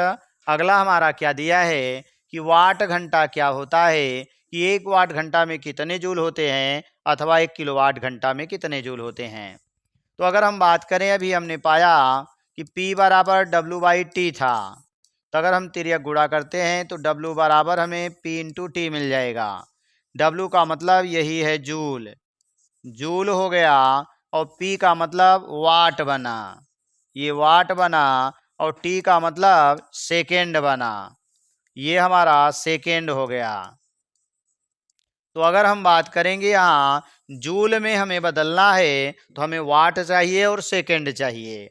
अगला हमारा क्या दिया है कि वाट घंटा क्या होता है, कि एक वाट घंटा में कितने जूल होते हैं अथवा एक किलोवाट घंटा में कितने जूल होते हैं। तो अगर हम बात करें, अभी हमने पाया कि P बराबर W बाई टी था, तो अगर हम तिर्यक गुणा करते हैं तो W बराबर हमें P इंटू टी मिल जाएगा। W का मतलब यही है जूल, जूल हो गया, और P का मतलब वाट बना, ये वाट बना, और T का मतलब सेकेंड बना, ये हमारा सेकेंड हो गया। तो अगर हम बात करेंगे यहाँ जूल में हमें बदलना है तो हमें वाट चाहिए और सेकेंड चाहिए।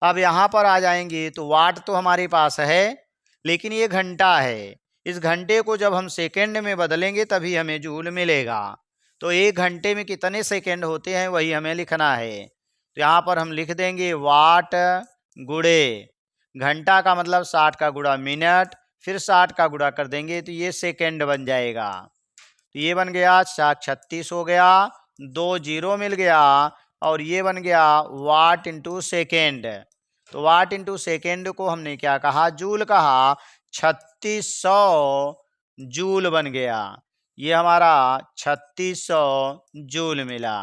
अब यहाँ पर आ जाएंगे तो वाट तो हमारे पास है, लेकिन ये घंटा है, इस घंटे को जब हम सेकेंड में बदलेंगे तभी हमें जूल मिलेगा। तो एक घंटे में कितने सेकेंड होते हैं वही हमें लिखना है। तो यहाँ पर हम लिख देंगे वाट गुणे, घंटा का मतलब 60 का गुणा मिनट, फिर 60 का गुणा कर देंगे तो ये सेकेंड बन जाएगा। तो ये बन गया 36 हो गया, 2 जीरो मिल गया, और ये बन गया वाट इंटू सेकेंड। तो वाट इंटू सेकेंड को हमने क्या कहा, जूल कहा, 3600 जूल बन गया, ये हमारा 3600 जूल मिला।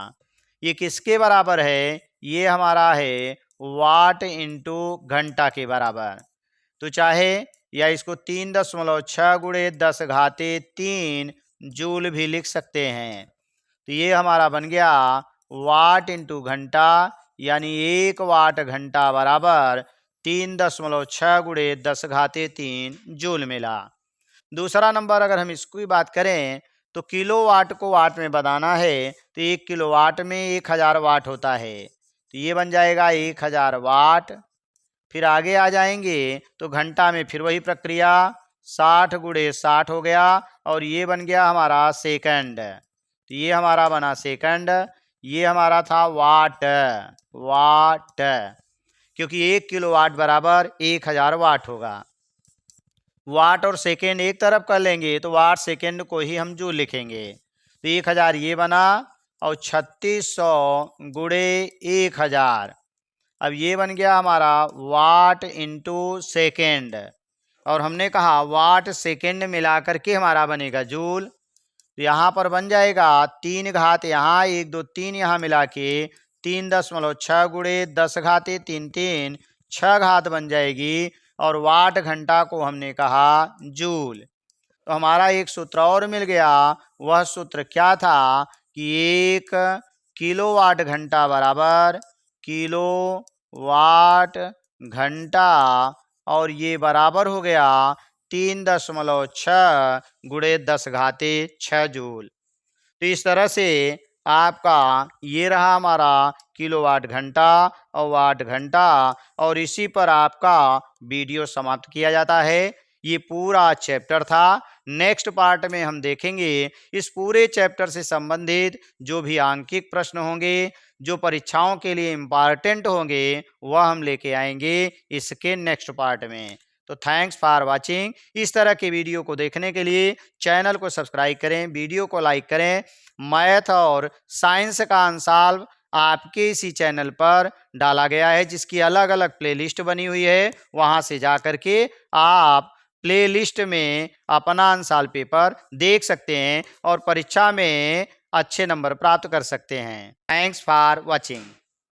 ये किसके बराबर है, ये हमारा है वाट इंटू घंटा के बराबर। तो चाहे या इसको 3.6 गुणे 10 घाते 3 जूल भी लिख सकते हैं। तो ये हमारा बन गया वाट इंटू घंटा, यानी 1 वाट घंटा बराबर 3.6 गुणे 10 घाते 3 जूल मिला। दूसरा नंबर अगर हम इसकी बात करें तो किलो वाट को वाट में बताना है, तो 1 किलो वाट में 1000 वाट होता है, तो ये बन जाएगा 1000 वाट। फिर आगे आ जाएंगे तो घंटा में फिर वही प्रक्रिया, 60 गुणे 60 हो गया, और ये बन गया हमारा सेकंड, तो ये हमारा बना सेकंड, ये हमारा था वाट, वाट, क्योंकि 1 किलो वाट बराबर 1000 वाट होगा। वाट और सेकेंड एक तरफ कर लेंगे तो वाट सेकेंड को ही हम जूल लिखेंगे, तो 1000 ये बना, और 3600 गुणे 1000, अब ये बन गया हमारा वाट इंटू सेकेंड, और हमने कहा वाट सेकेंड मिला करके हमारा बनेगा जूल। तो यहाँ पर बन जाएगा 3 घात यहाँ 1 2 3 यहाँ मिला के 3.6 गुणे 10 घाते 3 3 6 घात बन जाएगी, और वाट घंटा को हमने कहा जूल। तो हमारा एक सूत्र और मिल गया। वह सूत्र क्या था कि 1 किलोवाट घंटा बराबर किलोवाट घंटा, और ये बराबर हो गया 3.6 गुणे 10⁻6 जूल। तो इस तरह से आपका ये रहा हमारा किलोवाट घंटा और वाट घंटा, और इसी पर आपका वीडियो समाप्त किया जाता है। ये पूरा चैप्टर था। नेक्स्ट पार्ट में हम देखेंगे इस पूरे चैप्टर से संबंधित जो भी आंकिक प्रश्न होंगे, जो परीक्षाओं के लिए इम्पॉर्टेंट होंगे, वह हम लेके आएंगे इसके नेक्स्ट पार्ट में। तो थैंक्स फॉर वाचिंग। इस तरह के वीडियो को देखने के लिए चैनल को सब्सक्राइब करें, वीडियो को लाइक करें। मैथ और साइंस का आंसर आपके इसी चैनल पर डाला गया है, जिसकी अलग अलग प्लेलिस्ट बनी हुई है। वहां से जा करके आप प्लेलिस्ट में अपना आंसर पेपर देख सकते हैं और परीक्षा में अच्छे नंबर प्राप्त कर सकते हैं। Thanks for watching.